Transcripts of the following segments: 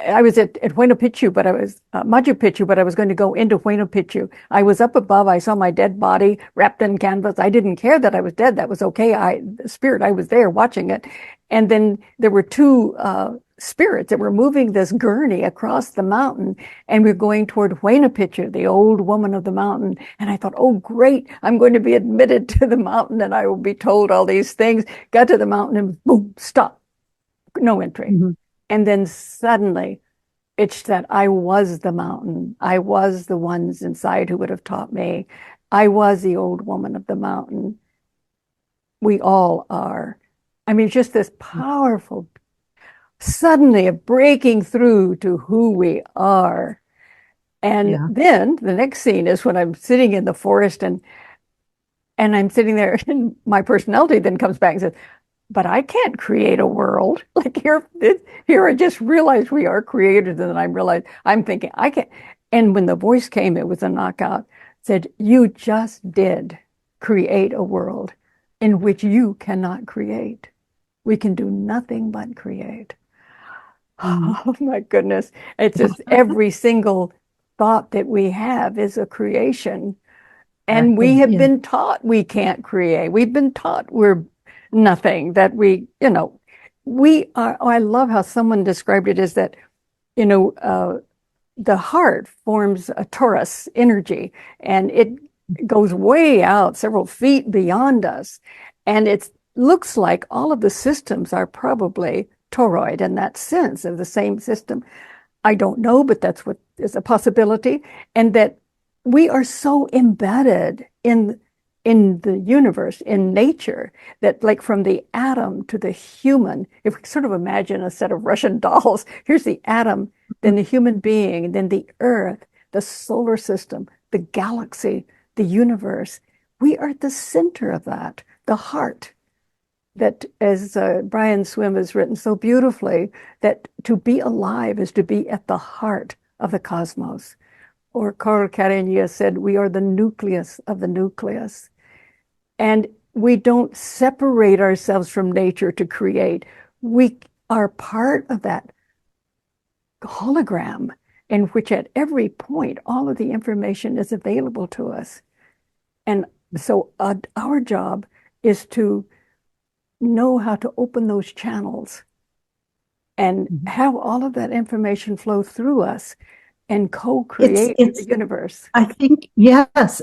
I was at Huayna Picchu, but I was Machu Picchu, but I was going to go into Huayna Picchu. I was up above. I saw my dead body wrapped in canvas. I didn't care that I was dead. That was okay. I was there watching it. And then there were two spirits that were moving this gurney across the mountain, and we we're going toward Huayna Picchu, the old woman of the mountain. And I thought, oh, great, I'm going to be admitted to the mountain and I will be told all these things. Got to the mountain and boom, stop. No entry. Mm-hmm. And then suddenly it's that I was the mountain. I was the ones inside who would have taught me. I was the old woman of the mountain. We all are. I mean, just this powerful, suddenly a breaking through to who we are. And then the next scene is when I'm sitting in the forest and I'm sitting there and my personality then comes back and says, but I can't create a world. Like here I just realized we are creators, and then I'm thinking, I can't. And when the voice came, it was a knockout, said, you just did create a world in which you cannot create. We can do nothing but create. Oh my goodness. It's just every single thought that we have is a creation. And we have been taught we can't create. We've been taught we're nothing, that we are. I love how someone described it as that, the heart forms a torus energy and it goes way out several feet beyond us. And it looks like all of the systems are probably toroid in that sense of the same system. I don't know, but that's what is a possibility. And that we are so embedded in the universe, in nature, that like from the atom to the human, if we sort of imagine a set of Russian dolls, here's the atom, then the human being, then the earth, the solar system, the galaxy, the universe. We are at the center of that, the heart. That, as Brian Swim has written so beautifully, that to be alive is to be at the heart of the cosmos. Or Carl Carigna said, we are the nucleus of the nucleus. And we don't separate ourselves from nature to create. We are part of that hologram in which at every point, all of the information is available to us. And so our job is to know how to open those channels and have all of that information flow through us and co-create the universe. I think, yes,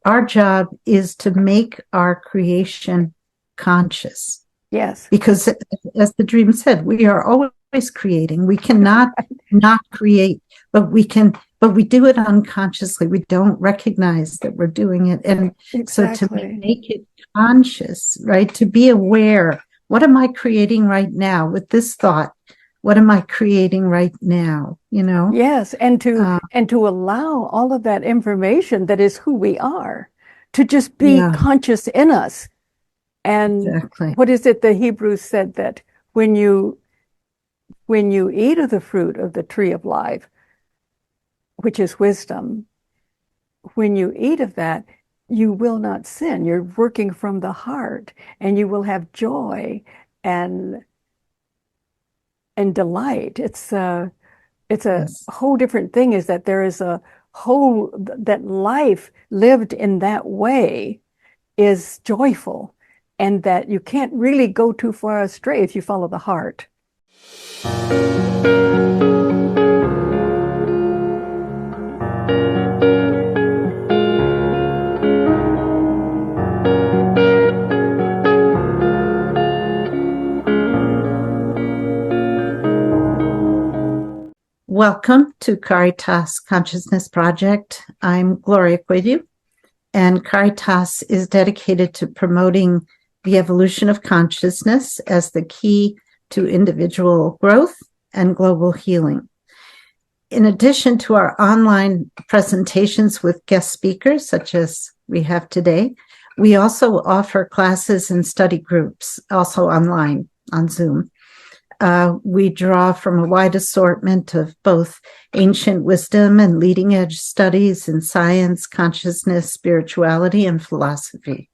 our job is to make our creation conscious. Yes. Because as the dream said, we are always creating. We cannot not create, but we do it unconsciously. We don't recognize that we're doing it. And so to make it conscious, right? To be aware, what am I creating right now with this thought? What am I creating right now? Yes, and to allow all of that information that is who we are to just be conscious in us. And what is it the Hebrews said, that when you eat of the fruit of the tree of life, which is wisdom, when you eat of that, you will not sin. You're working from the heart, and you will have joy and delight. It's a whole different thing, is that there is that life lived in that way is joyful, and that you can't really go too far astray if you follow the heart. Welcome to Caritas Consciousness Project. I'm Gloria Cuedu, and Caritas is dedicated to promoting the evolution of consciousness as the key to individual growth and global healing. In addition to our online presentations with guest speakers, such as we have today, we also offer classes and study groups, also online on Zoom. We draw from a wide assortment of both ancient wisdom and leading edge studies in science, consciousness, spirituality, and philosophy.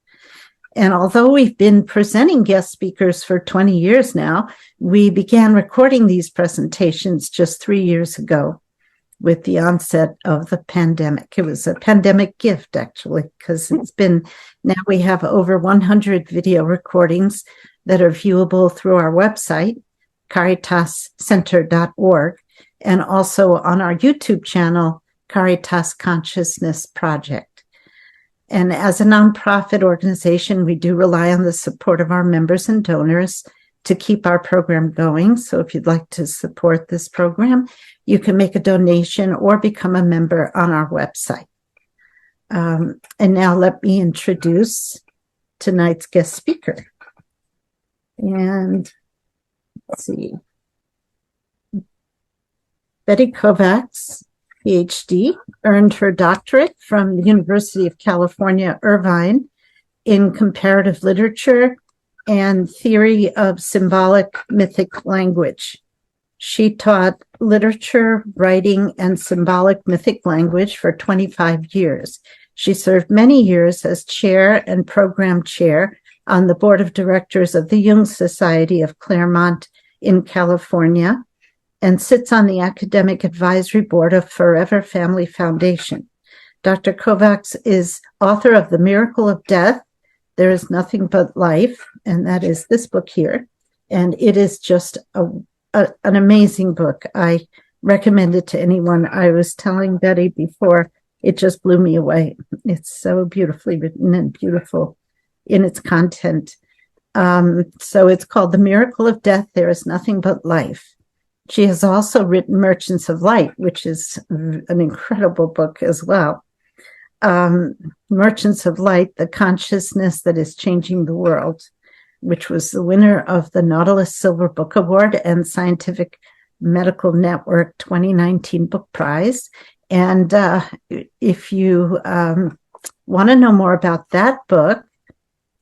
And although we've been presenting guest speakers for 20 years now, we began recording these presentations just 3 years ago with the onset of the pandemic. It was a pandemic gift, actually, because now we have over 100 video recordings that are viewable through our website, caritascenter.org, and also on our YouTube channel, Caritas Consciousness Project. And as a nonprofit organization, we do rely on the support of our members and donors to keep our program going. So if you'd like to support this program, you can make a donation or become a member on our website. And now let me introduce tonight's guest speaker. And let's see. Betty Kovacs, Ph.D., earned her doctorate from the University of California, Irvine in comparative literature and theory of symbolic mythic language. She taught literature, writing, and symbolic mythic language for 25 years. She served many years as chair and program chair on the board of directors of the Jung Society of Claremont in California, and sits on the academic advisory board of Forever Family Foundation. Dr. Kovacs is author of The Miracle of Death, There is Nothing But Life, and that is this book here. And it is just an amazing book. I recommend it to anyone. I was telling Betty before, it just blew me away. It's so beautifully written and beautiful in its content. So it's called The Miracle of Death, There is Nothing But Life. She has also written Merchants of Light, which is an incredible book as well. Merchants of Light, The Consciousness That Is Changing the World, which was the winner of the Nautilus Silver Book Award and Scientific Medical Network 2019 Book Prize. And if you want to know more about that book,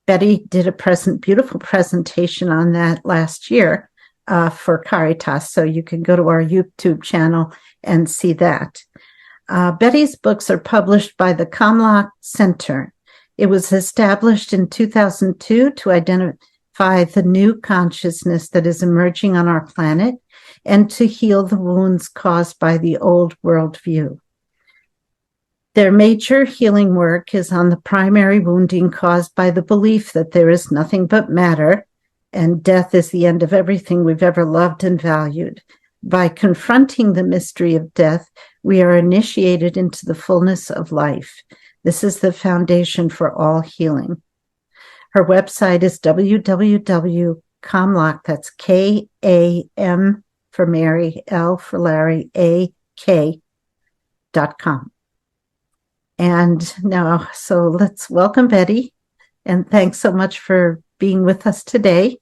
Betty did a beautiful presentation on that last year for Caritas, so you can go to our YouTube channel and see that. Betty's books are published by the Kovács Center. It was established in 2002 to identify the new consciousness that is emerging on our planet and to heal the wounds caused by the old worldview. Their major healing work is on the primary wounding caused by the belief that there is nothing but matter and death is the end of everything we've ever loved and valued. By confronting the mystery of death, we are initiated into the fullness of life. This is the foundation for all healing. Her website is www.Kovacs, that's K-A-M for Mary, L for Larry, A-K.com. And now, so let's welcome Betty, and thanks so much for being with us today.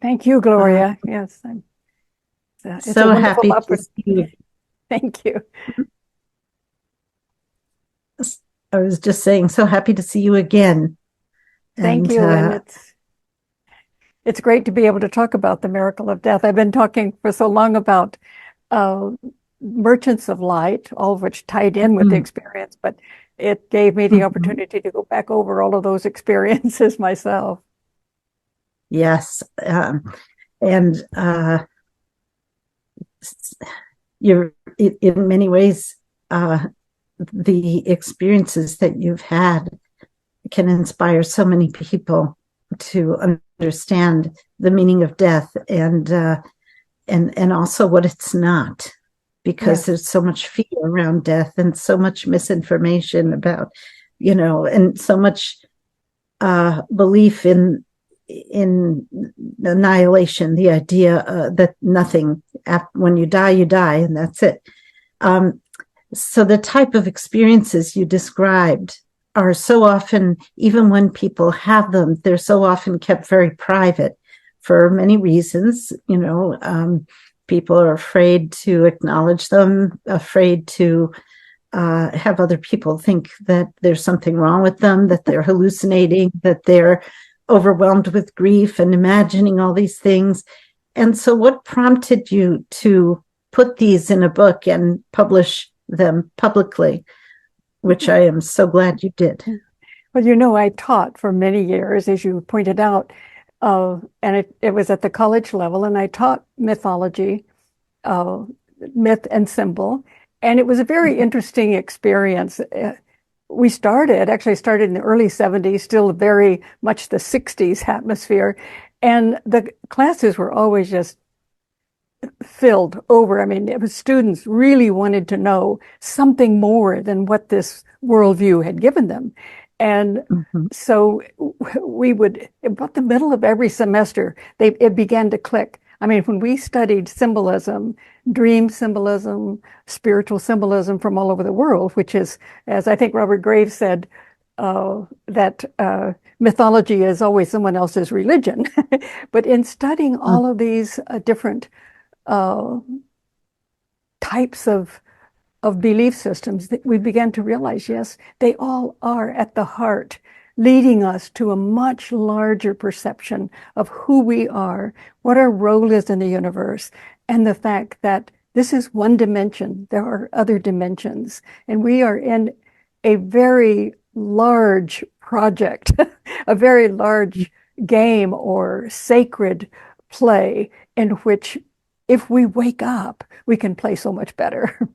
Thank you, Gloria. Yes, it's so happy to see you. Thank you. I was just saying, so happy to see you again. Thank you, and it's great to be able to talk about the miracle of death. I've been talking for so long about Merchants of Light, all of which tied in with the experience, but it gave me the opportunity to go back over all of those experiences myself. Yes. And you're in many ways, the experiences that you've had can inspire so many people to understand the meaning of death and also what it's not, because there's so much fear around death and so much misinformation about, and so much belief in annihilation, the idea that nothing, when you die, and that's it. So the type of experiences you described are so often, even when people have them, they're so often kept very private for many reasons. People are afraid to acknowledge them, afraid to have other people think that there's something wrong with them, that they're hallucinating, that they're overwhelmed with grief and imagining all these things. And so what prompted you to put these in a book and publish them publicly, which I am so glad you did? Well, I taught for many years, as you pointed out, and it was at the college level, and I taught mythology, uh, myth and symbol, and it was a very interesting experience. We actually started in the early 70s, still very much the 60s atmosphere, and the classes were always just filled over. I mean, it was students really wanted to know something more than what this worldview had given them. And Mhm. so we would, about the middle of every semester, it began to click. I mean, when we studied symbolism, dream symbolism, spiritual symbolism from all over the world, which is, as I think Robert Graves said, that mythology is always someone else's religion. But in studying Mm. all of these different uh, types of belief systems, that we began to realize, yes, they all are at the heart, leading us to a much larger perception of who we are, what our role is in the universe, and the fact that this is one dimension. There are other dimensions, and we are in a very large project, a very large game or sacred play in which, if we wake up, we can play so much better.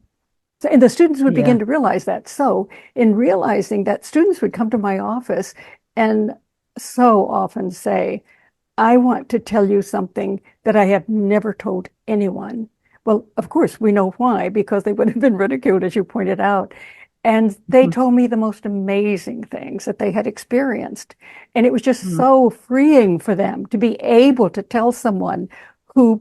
And the students would Yeah. begin to realize that. So, in realizing that, students would come to my office and so often say, I want to tell you something that I have never told anyone. Well, of course, we know why, because they would have been ridiculed, as you pointed out. And they Mhm. told me the most amazing things that they had experienced. And it was just Mm. so freeing for them to be able to tell someone who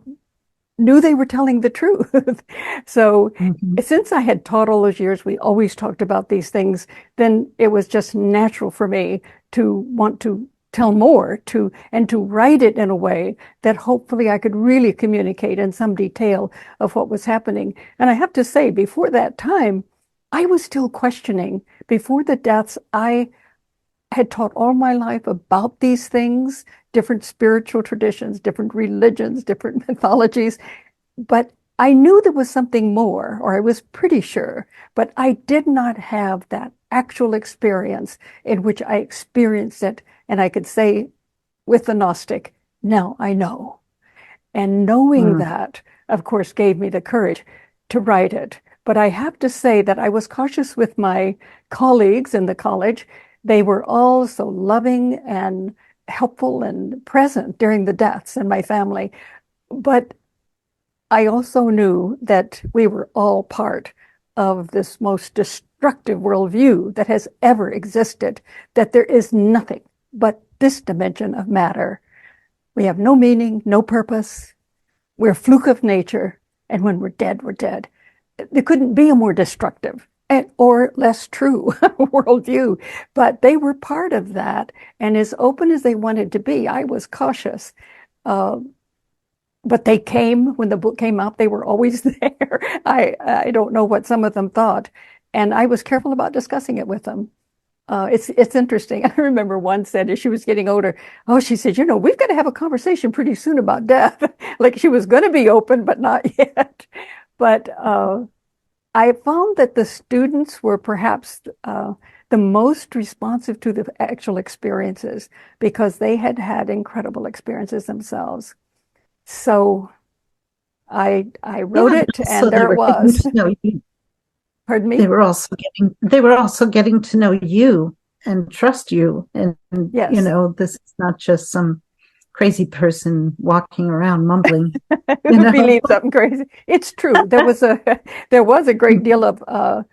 knew they were telling the truth. So, Mhm. since I had taught all those years, we always talked about these things, then it was just natural for me to want to tell more and to write it in a way that hopefully I could really communicate in some detail of what was happening. And I have to say, before that time, I was still questioning. Before the deaths, I had taught all my life about these things, different spiritual traditions, different religions, different mythologies, but I knew there was something more, or I was pretty sure, but I did not have that actual experience in which I experienced it. And I could say with the Gnostic, now I know. And knowing Mm. that, of course, gave me the courage to write it. But I have to say that I was cautious with my colleagues in the college. They were all so loving and helpful and present during the deaths in my family. But I also knew that we were all part of this most destructive worldview that has ever existed, that there is nothing but this dimension of matter. We have no meaning, no purpose. We're a fluke of nature. And when we're dead, we're dead. There couldn't be a more destructive or less true worldview, but they were part of that. And as open as they wanted to be, I was cautious. Uh, but they came when the book came out. They were always there. I don't know what some of them thought, and I was careful about discussing it with them. It's interesting. I remember one said as she was getting older, oh, she said, we've got to have a conversation pretty soon about death. Like she was going to be open, but not yet. But I found that the students were perhaps the most responsive to the actual experiences because they had had incredible experiences themselves. So I Yeah, wrote and it, also and they there it were getting was. to know you. Pardon They me? were also getting to know you and trust you. And Yes. this is not just some crazy person walking around mumbling, you Who know. believes something crazy? It's true. There was a great deal of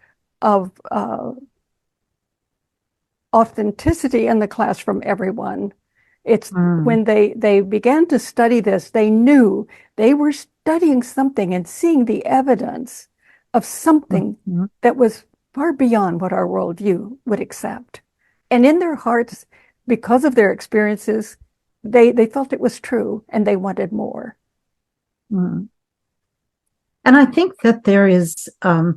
authenticity in the class from everyone. It's Mm. when they began to study this, they knew they were studying something and seeing the evidence of something Mhm. that was far beyond what our worldview would accept. And in their hearts, because of their experiences, they felt it was true and they wanted more. Mm. And I think that there is, uh,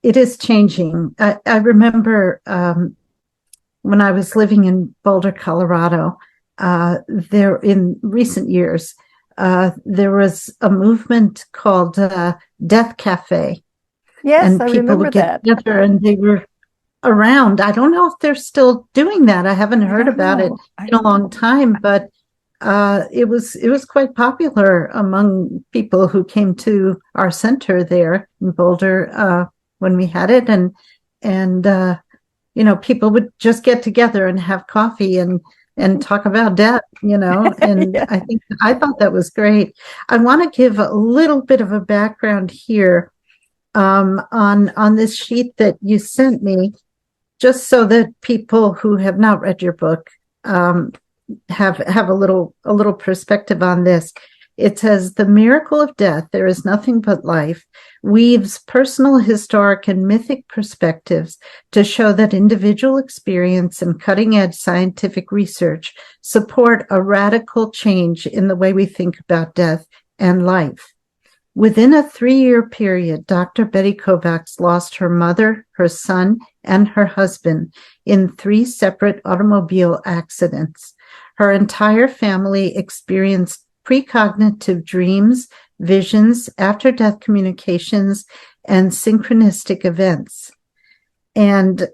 it is changing. I remember when I was living in Boulder, Colorado, there in recent years, there was a movement called Death Cafe, Yes, and I people remember would get that. together and they were around. I don't know if they're still doing that. I haven't heard about it I in a don't long know. time, but it was quite popular among people who came to our center there in Boulder when we had it, and people would just get together and have coffee and talk about death, and Yeah. I thought that was great. I want to give a little bit of a background here on this sheet that you sent me, just so that people who have not read your book um, have a little perspective on this. It says the miracle of death, there is nothing but life, weaves personal, historic, and mythic perspectives to show that individual experience and cutting-edge scientific research support a radical change in the way we think about death and life. Within a 3-year period, Dr. Betty Kovacs lost her mother, her son, and her husband in 3 separate automobile accidents. Her entire family experienced precognitive dreams, visions, after-death communications, and synchronistic events. And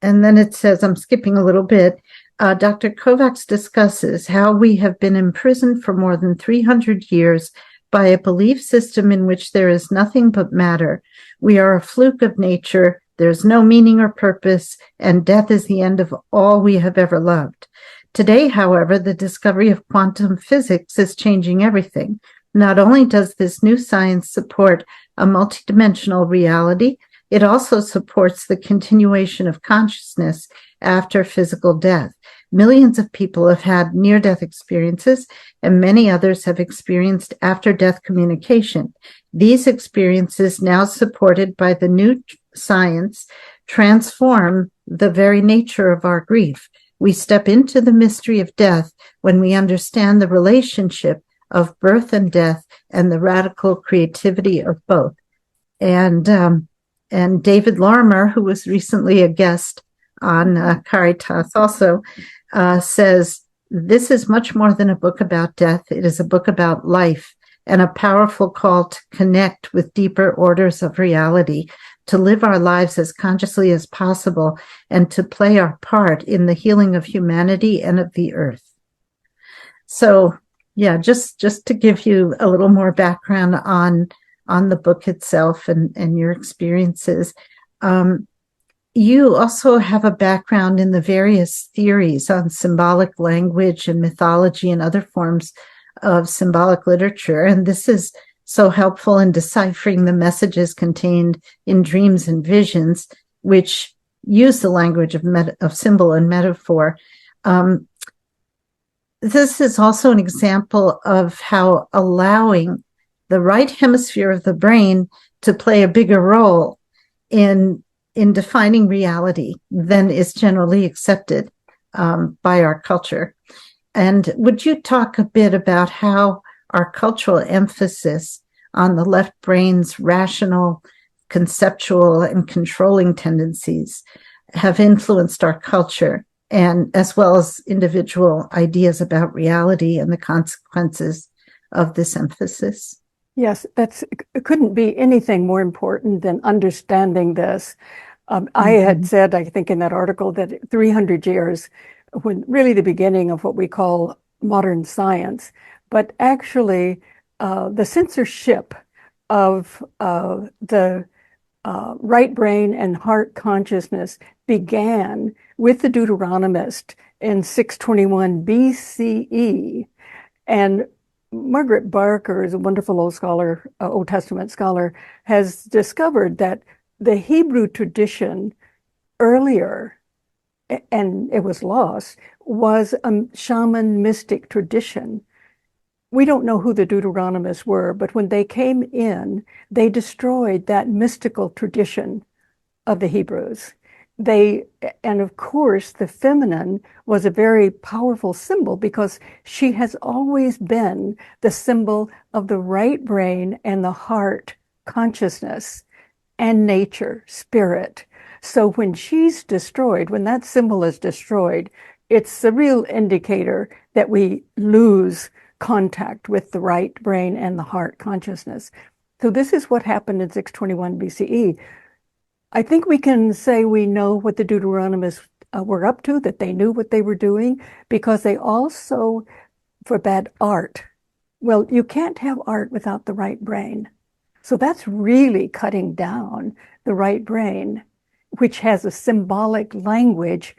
then it says, I'm skipping a little bit, Dr. Kovacs discusses how we have been imprisoned for more than 300 years by a belief system in which there is nothing but matter. We are a fluke of nature. There's no meaning or purpose, and death is the end of all we have ever loved. Today, however, the discovery of quantum physics is changing everything. Not only does this new science support a multidimensional reality, it also supports the continuation of consciousness after physical death. Millions of people have had near-death experiences, and many others have experienced after-death communication. These experiences, now supported by the new science, transform the very nature of our grief. We step into the mystery of death when we understand the relationship of birth and death and the radical creativity of both. And David Lorimer, who was recently a guest on Caritas also, says, this is much more than a book about death. It is a book about life and a powerful call to connect with deeper orders of reality, to live our lives as consciously as possible, and to play our part in the healing of humanity and of the earth. So, yeah, just to give you a little more background on the book itself and your experiences. You also have a background in the various theories on symbolic language and mythology and other forms of symbolic literature. And this is so helpful in deciphering the messages contained in dreams and visions, which use the language of symbol and metaphor. This is also an example of how allowing the right hemisphere of the brain to play a bigger role in defining reality than is generally accepted by our culture. And would you talk a bit about how our cultural emphasis on the left brain's rational, conceptual, and controlling tendencies have influenced our culture, and as well as individual ideas about reality and the consequences of this emphasis? Yes, it couldn't be anything more important than understanding this. I had said, I think in that article, that 300 years, when really the beginning of what we call modern science, but actually the censorship of the right brain and heart consciousness began with the Deuteronomist in 621 BCE. And Margaret Barker is a wonderful old scholar, Old Testament scholar, has discovered that the Hebrew tradition earlier, and it was lost, was a shaman mystic tradition. We don't know who the Deuteronomists were, but when they came in, they destroyed that mystical tradition of the Hebrews. And of course, the feminine was a very powerful symbol because she has always been the symbol of the right brain and the heart consciousness and nature, spirit. So when she's destroyed, when that symbol is destroyed, it's a real indicator that we lose contact with the right brain and the heart consciousness. So this is what happened in 621 BCE. I think we can say we know what the Deuteronomists were up to, that they knew what they were doing, because they also forbade art. Well, you can't have art without the right brain. So that's really cutting down the right brain, which has a symbolic language,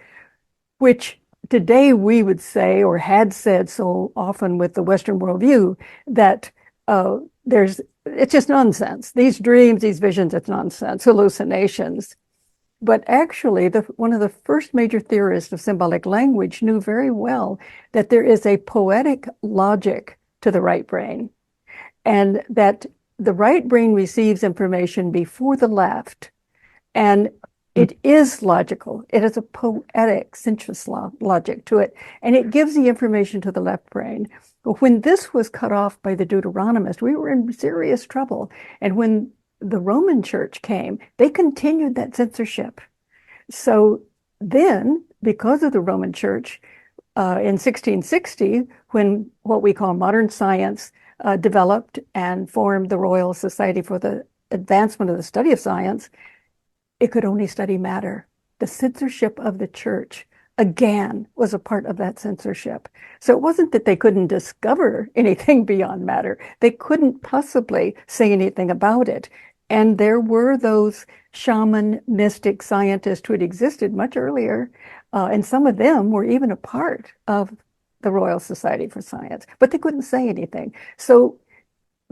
which today we would say, or had said so often with the Western worldview, that it's just nonsense. These dreams, these visions, it's nonsense, hallucinations. But actually, one of the first major theorists of symbolic language knew very well that there is a poetic logic to the right brain, and that the right brain receives information before the left, and it is logical. It has a poetic sensuous logic to it, and it gives the information to the left brain. But when this was cut off by the Deuteronomists, we were in serious trouble. And when the Roman Church came, they continued that censorship. So then, because of the Roman Church, in 1660, when what we call modern science developed and formed the Royal Society for the Advancement of the Study of Science, it could only study matter. The censorship of the church, again, was a part of that censorship. So it wasn't that they couldn't discover anything beyond matter. They couldn't possibly say anything about it. And there were those shaman, mystic scientists who had existed much earlier, and some of them were even a part of the Royal Society for Science, but they couldn't say anything. So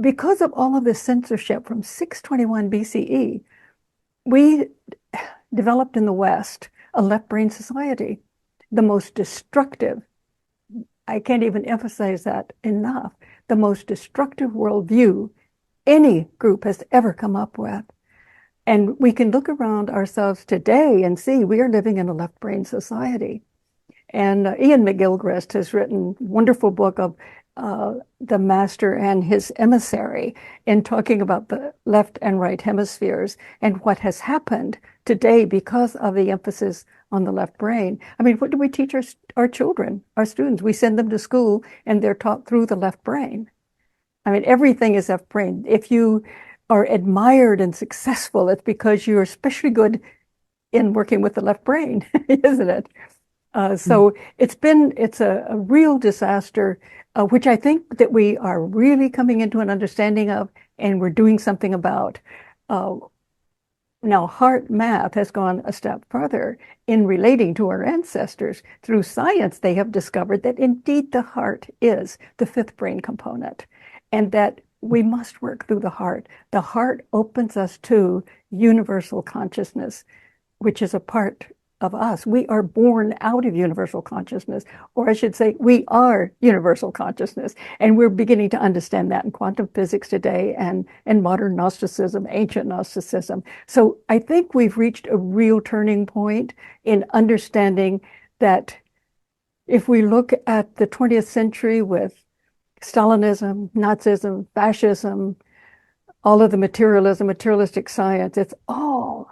because of all of this censorship from 621 BCE, we developed in the West a left brain society, the most destructive, I can't even emphasize that enough, the most destructive worldview any group has ever come up with. And we can look around ourselves today and see we are living in a left brain society. And Ian McGilchrist has written a wonderful book of the master and his emissary in talking about the left and right hemispheres and what has happened today because of the emphasis on the left brain. I mean, what do we teach our children, our students? We send them to school and they're taught through the left brain. I mean, everything is left brain. If you are admired and successful, it's because you're especially good in working with the left brain, isn't it? So it's a real disaster, which I think that we are really coming into an understanding of, and we're doing something about. Now, heart math has gone a step further in relating to our ancestors. Through science, they have discovered that indeed the heart is the fifth brain component, and that we must work through the heart. The heart opens us to universal consciousness, which is a part of us. We are born out of universal consciousness, or I should say, we are universal consciousness. And we're beginning to understand that in quantum physics today and modern Gnosticism, ancient Gnosticism. So I think we've reached a real turning point in understanding that if we look at the 20th century with Stalinism, Nazism, fascism, all of the materialistic science, it's all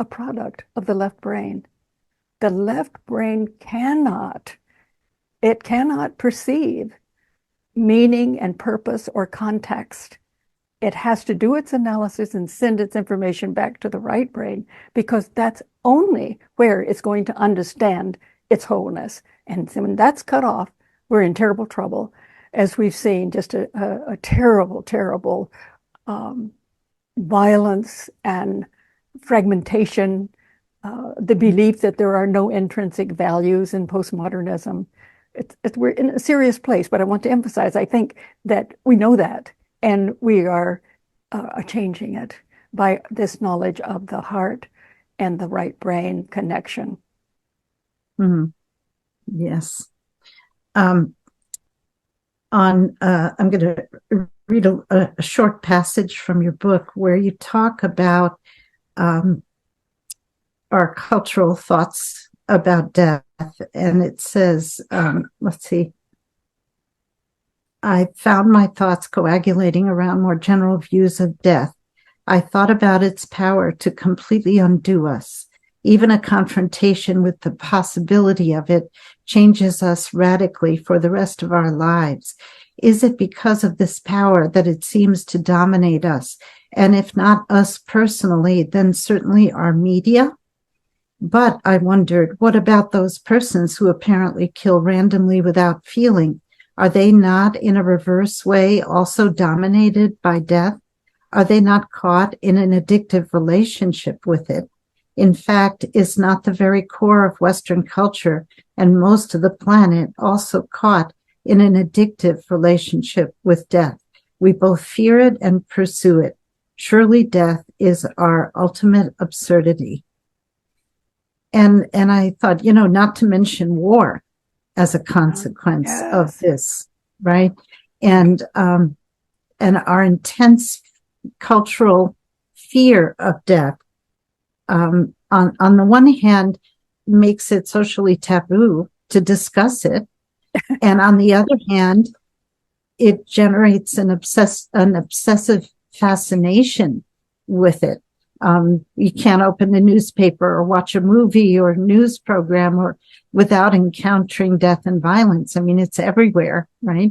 a product of the left brain. The left brain cannot perceive meaning and purpose or context. It has to do its analysis and send its information back to the right brain, because that's only where it's going to understand its wholeness. And when that's cut off, we're in terrible trouble, as we've seen just a terrible, terrible violence and fragmentation, the belief that there are no intrinsic values in postmodernism. We're in a serious place, but I want to emphasize, I think that we know that, and we are changing it by this knowledge of the heart and the right brain connection. Mm-hmm. Yes. I'm going to read a short passage from your book where you talk about our cultural thoughts about death. And it says, let's see, I found my thoughts coagulating around more general views of death. I thought about its power to completely undo us. Even a confrontation with the possibility of it changes us radically for the rest of our lives. Is it because of this power that it seems to dominate us And if not us personally, then certainly our media. But I wondered, what about those persons who apparently kill randomly without feeling? Are they not, in a reverse way, also dominated by death? Are they not caught in an addictive relationship with it? In fact, is not the very core of Western culture and most of the planet also caught in an addictive relationship with death? We both fear it and pursue it. Surely death is our ultimate absurdity. And I thought, not to mention war as a consequence of this, right? And our intense cultural fear of death, on the one hand, makes it socially taboo to discuss it, and on the other hand, it generates an obsessive fascination with it. You can't open the newspaper or watch a movie or news program without encountering death and violence. I mean, it's everywhere, right?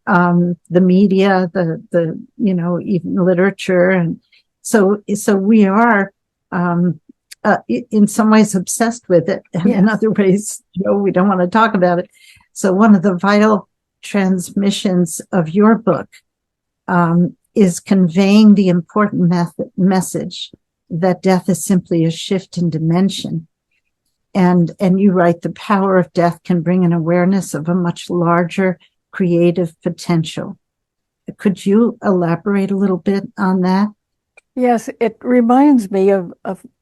The media, even literature. And so we are, in some ways obsessed with it. And in other ways, we don't want to talk about it. So one of the vital transmissions of your book, is conveying the important message that death is simply a shift in dimension. And you write, the power of death can bring an awareness of a much larger creative potential. Could you elaborate a little bit on that? Yes, it reminds me of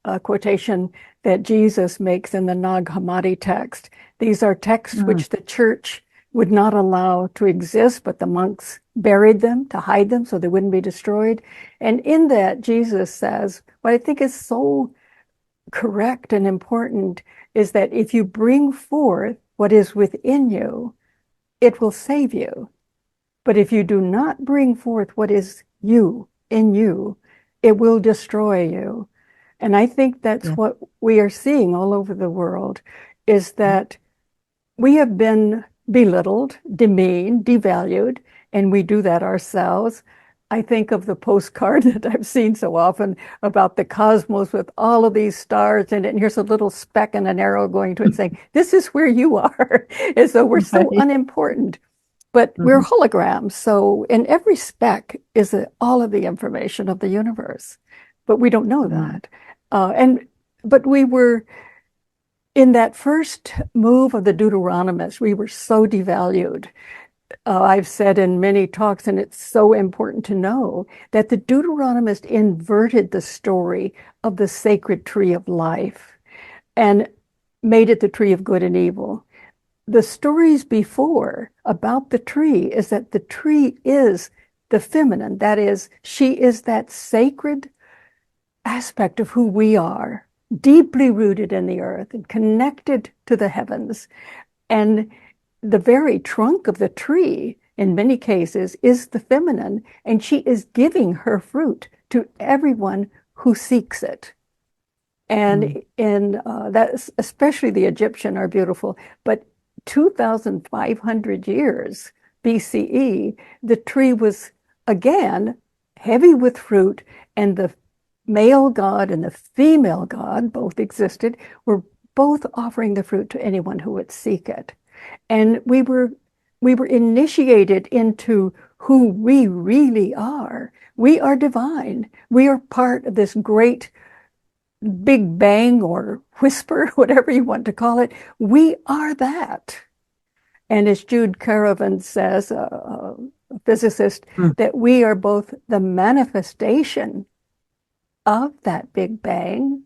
a quotation that Jesus makes in the Nag Hammadi text. These are texts which the church would not allow to exist, but the monks buried them to hide them so they wouldn't be destroyed. And in that, Jesus says, what I think is so correct and important is that if you bring forth what is within you, it will save you. But if you do not bring forth what is you, in you, it will destroy you. And I think that's what we are seeing all over the world, is that we have been belittled, demeaned, devalued, and we do that ourselves. I think of the postcard that I've seen so often about the cosmos with all of these stars in it, and here's a little speck and an arrow going to it saying, this is where you are. And so we're so unimportant, but we're holograms. So in every speck is all of the information of the universe, but we don't know that. But we were, in that first move of the Deuteronomists, we were so devalued. I've said in many talks, and it's so important to know, that the Deuteronomists inverted the story of the sacred tree of life and made it the tree of good and evil. The stories before about the tree is that the tree is the feminine. That is, she is that sacred aspect of who we are, deeply rooted in the earth and connected to the heavens. And the very trunk of the tree, in many cases, is the feminine, and she is giving her fruit to everyone who seeks it. And in that, especially the Egyptian are beautiful, but 2,500 years BCE, the tree was again heavy with fruit, and the male god and the female god both existed, were both offering the fruit to anyone who would seek it. And we were initiated into who we really are. We are divine. We are part of this great Big Bang or whisper, whatever you want to call it. We are that. And as Jude Caravan says, a physicist, that we are both the manifestation of that Big Bang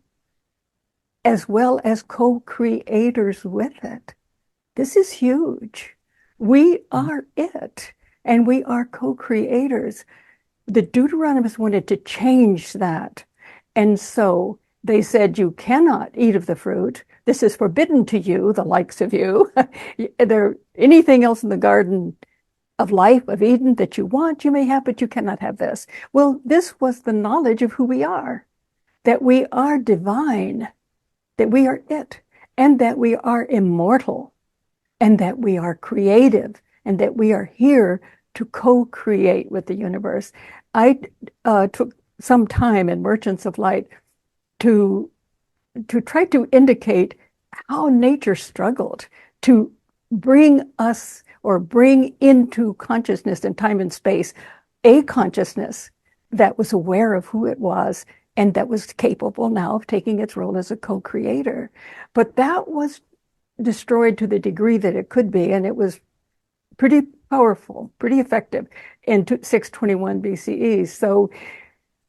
as well as co-creators with it. This is huge. We are it, and we are co-creators. The Deuteronomists wanted to change that. And so they said, you cannot eat of the fruit. This is forbidden to you, the likes of you. Anything else in the garden of life, of Eden, that you want, you may have, but you cannot have this. Well, this was the knowledge of who we are, that we are divine, that we are it, and that we are immortal, and that we are creative, and that we are here to co-create with the universe. I took some time in Merchants of Light to try to indicate how nature struggled to bring us or bring into consciousness in time and space a consciousness that was aware of who it was and that was capable now of taking its role as a co-creator. But that was destroyed to the degree that it could be, and it was pretty powerful, pretty effective in 621 BCE. So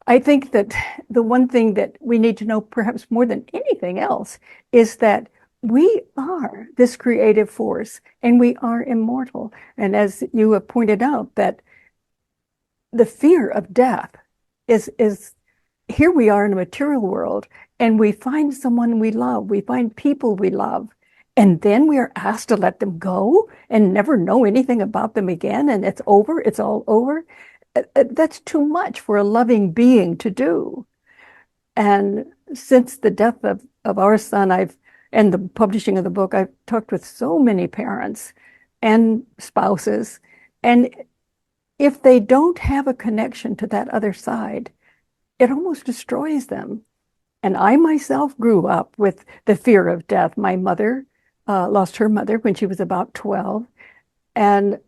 I think that the one thing that we need to know, perhaps more than anything else, is that we are this creative force and we are immortal. And as you have pointed out, that the fear of death is here we are in a material world, and we find someone we love, we find people we love, and then we are asked to let them go and never know anything about them again, and it's over, it's all over. That's too much for a loving being to do. And since the death of our son, and the publishing of the book, I've talked with so many parents and spouses, and if they don't have a connection to that other side, it almost destroys them. And I myself grew up with the fear of death. My mother lost her mother when she was about 12 and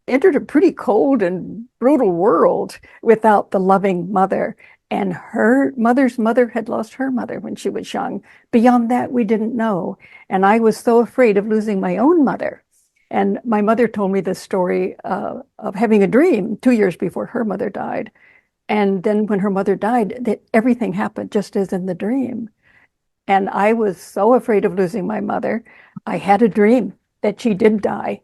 entered a pretty cold and brutal world without the loving mother. And her mother's mother had lost her mother when she was young. Beyond that, we didn't know. And I was so afraid of losing my own mother. And my mother told me the story of having a dream 2 years before her mother died. And then when her mother died, that everything happened just as in the dream. And I was so afraid of losing my mother. I had a dream that she did die.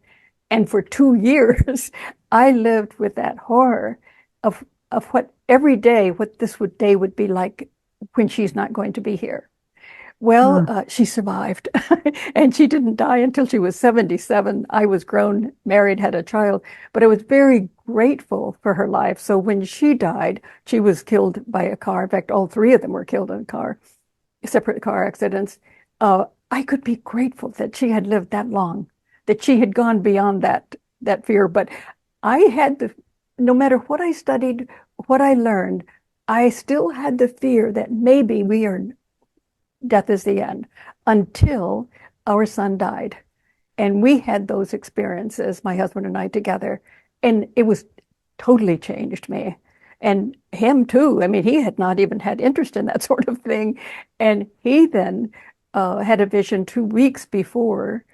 And for 2 years, I lived with that horror of what every day, what this day would be like when she's not going to be here. Well, she survived, and she didn't die until she was 77. I was grown, married, had a child, but I was very grateful for her life. So when she died, she was killed by a car. In fact, all three of them were killed in a car, separate car accidents. I could be grateful that she had lived that long, that she had gone beyond that fear. But I had no matter what I studied, what I learned, I still had the fear that maybe death is the end, until our son died. And we had those experiences, my husband and I together, and it was totally changed me. And him too. I mean, he had not even had interest in that sort of thing. And he then had a vision 2 weeks before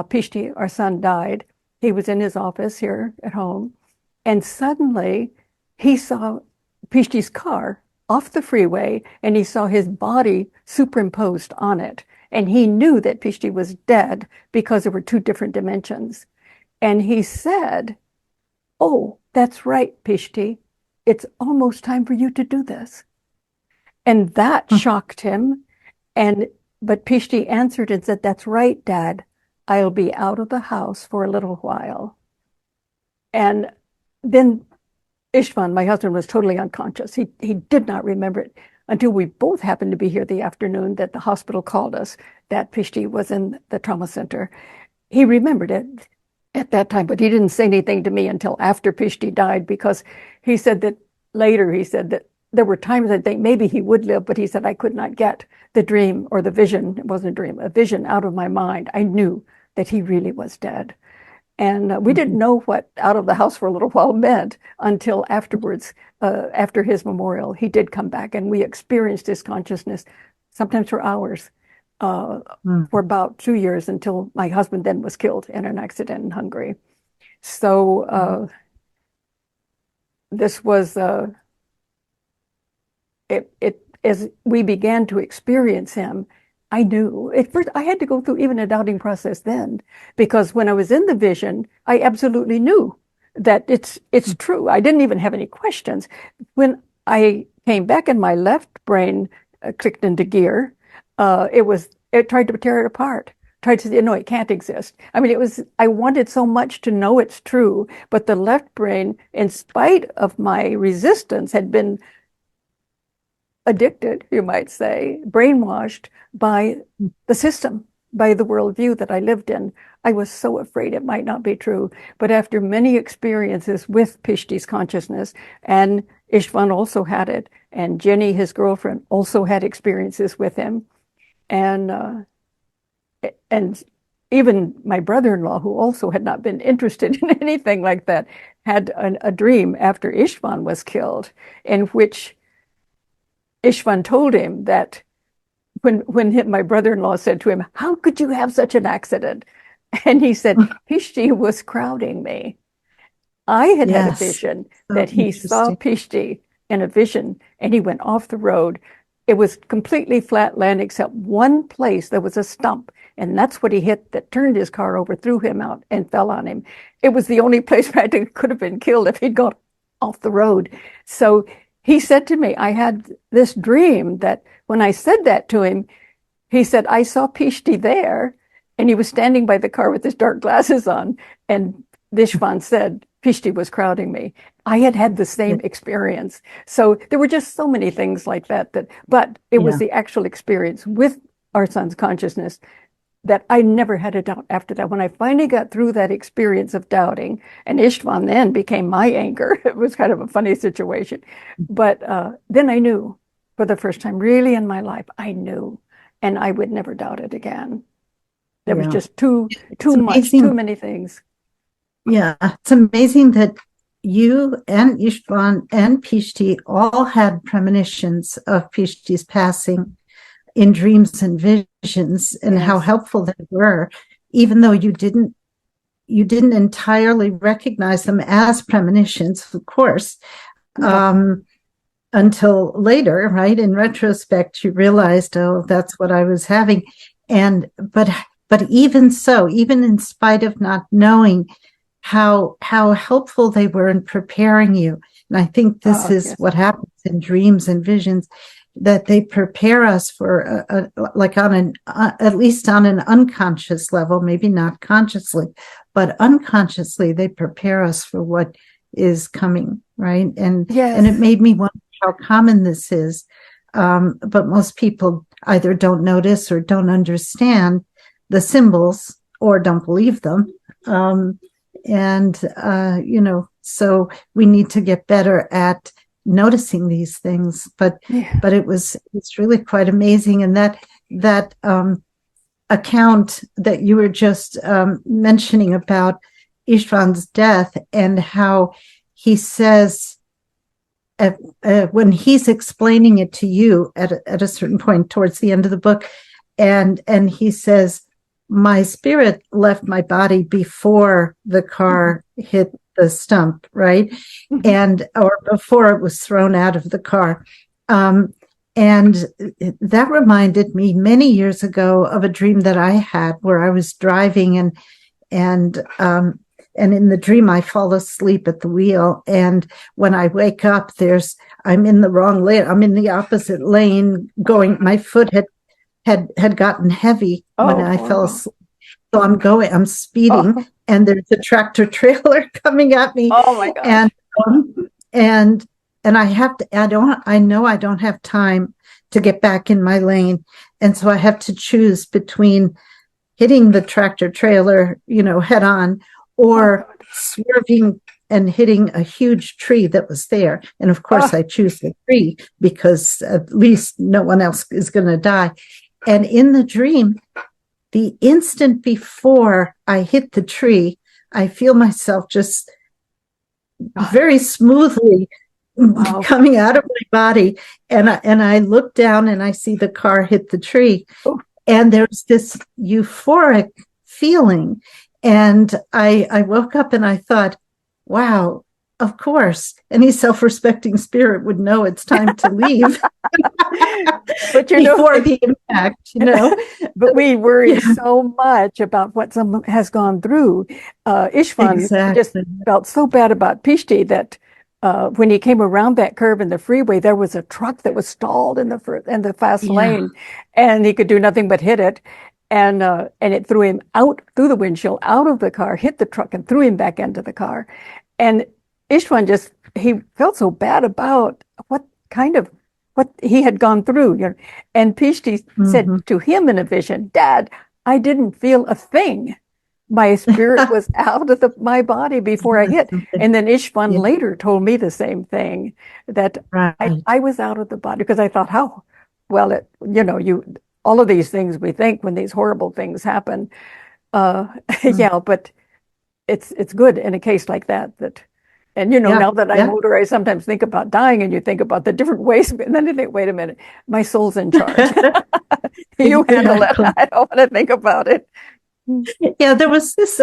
Ph.D., our son, died. He was in his office here at home, and suddenly he saw Ph.D.'s car off the freeway, and he saw his body superimposed on it. And he knew that Ph.D. was dead because there were two different dimensions. And he said, "Oh, that's right, Ph.D. It's almost time for you to do this." And that shocked him. But Ph.D. answered and said, "That's right, Dad. I'll be out of the house for a little while." And then Istvan, my husband, was totally unconscious. He did not remember it until we both happened to be here the afternoon that the hospital called us that Ph.D. was in the trauma center. He remembered it at that time, but he didn't say anything to me until after Ph.D. died, because he said that there were times I think maybe he would live, but he said I could not get the dream or the vision. It wasn't a dream, a vision out of my mind. I knew that he really was dead. And we didn't know what out of the house for a little while meant until afterwards, after his memorial. He did come back, and we experienced his consciousness, sometimes for hours, for about 2 years, until my husband then was killed in an accident in Hungary. So this was, as we began to experience him, I knew at first I had to go through even a doubting process then, because when I was in the vision, I absolutely knew that it's true. I didn't even have any questions. When I came back and my left brain clicked into gear, it tried to tear it apart, tried to say, no, it can't exist. I mean, I wanted so much to know it's true, but the left brain, in spite of my resistance, had been addicted, you might say, brainwashed by the system, by the worldview that I lived in. I was so afraid it might not be true. But after many experiences with Ph.D.'s consciousness and Istvan also had it, and Jenny, his girlfriend, also had experiences with him. And even my brother-in-law, who also had not been interested in anything like that, had a dream after Istvan was killed, in which Istvan told him that when my brother-in-law said to him, "How could you have such an accident?" And he said, "Ph.D. was crowding me." I had had a vision that he saw Ph.D. in a vision, and he went off the road. It was completely flat land except one place. There was a stump, and that's what he hit that turned his car over, threw him out, and fell on him. It was the only place where I could have been killed if he'd gone off the road. So he said to me, I had this dream that when I said that to him, he said, I saw Ph.D. there, and he was standing by the car with his dark glasses on, and Istvan said, Ph.D. was crowding me. I had had the same experience. So there were just so many things like that, but it was the actual experience with our son's consciousness that I never had a doubt after that. When I finally got through that experience of doubting, and Istvan then became my anchor, it was kind of a funny situation. But then I knew for the first time, really in my life, I knew, and I would never doubt it again. There was just too much, too many things. Yeah, it's amazing that you and Istvan and Ph.D. all had premonitions of Ph.D.'s passing in dreams and visions, and how helpful they were, even though you didn't entirely recognize them as premonitions, of course, until later, right? In retrospect, you realized, oh, that's what I was having. But even so, even in spite of not knowing how helpful they were in preparing you. And I think this is what happens in dreams and visions, that they prepare us for like at least on an unconscious level, maybe not consciously, but unconsciously, they prepare us for what is coming, right? And it made me wonder how common this is. But most people either don't notice or don't understand the symbols or don't believe them. So we need to get better at noticing these things, but it's really quite amazing. And that account that you were just mentioning about Istvan's death, and how he says when he's explaining it to you at a certain point towards the end of the book, and he says, my spirit left my body before the car hit the stump, right? Or before it was thrown out of the car. And that reminded me many years ago of a dream that I had where I was driving, and in the dream I fall asleep at the wheel. And when I wake up, I'm in the wrong lane. I'm in the opposite lane going, my foot had gotten heavy when I fell asleep. So I'm speeding, and there's a tractor trailer coming at me. Oh my gosh. And I know I don't have time to get back in my lane. And so I have to choose between hitting the tractor trailer, head on, or swerving and hitting a huge tree that was there. And of course I choose the tree because at least no one else is going to die. And in the dream, the instant before I hit the tree, I feel myself just very smoothly coming out of my body. And I look down and I see the car hit the tree. And there's this euphoric feeling. And I woke up and I thought, wow, of course, any self-respecting spirit would know it's time to leave. But before the impact, But we worry so much about what someone has gone through. Istvan just felt so bad about Ph.D. that when he came around that curve in the freeway, there was a truck that was stalled in the fast lane, and he could do nothing but hit it. And it threw him out through the windshield, out of the car, hit the truck, and threw him back into the car. And Istvan he felt so bad about what he had gone through. And Ph.D. said to him in a vision, Dad, I didn't feel a thing. My spirit was out of my body before I hit. And then Ishvan Yeah. later told me the same thing, that Right. I was out of the body, because I thought, how, well, all of these things we think when these horrible things happen. Mm. Yeah, but it's good in a case like that, and Yeah. now that I'm Yeah. older, I sometimes think about dying, and you think about the different ways, and then you think, wait a minute, my soul's in charge. You handle it. Exactly. I don't want to think about it. Yeah, there was this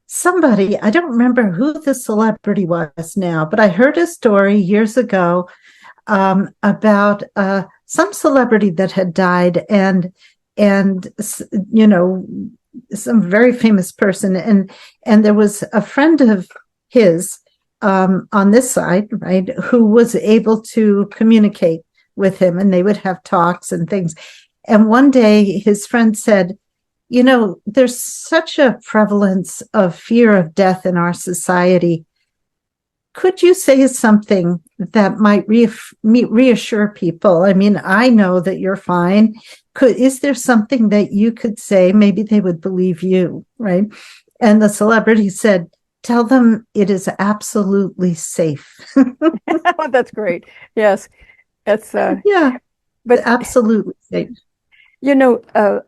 somebody, I don't remember who the celebrity was now, but I heard a story years ago about some celebrity that had died, and you know, some very famous person, and there was a friend of his on this side, right, who was able to communicate with him, and they would have talks and things. And one day his friend said, you know, there's such a prevalence of fear of death in our society. Could you say something that might reassure people? I mean, I know that you're fine. Is there something that you could say? Maybe they would believe you, right? And the celebrity said, tell them it is absolutely safe. That's great. Yes, it's Yeah, but absolutely safe. you know, uh,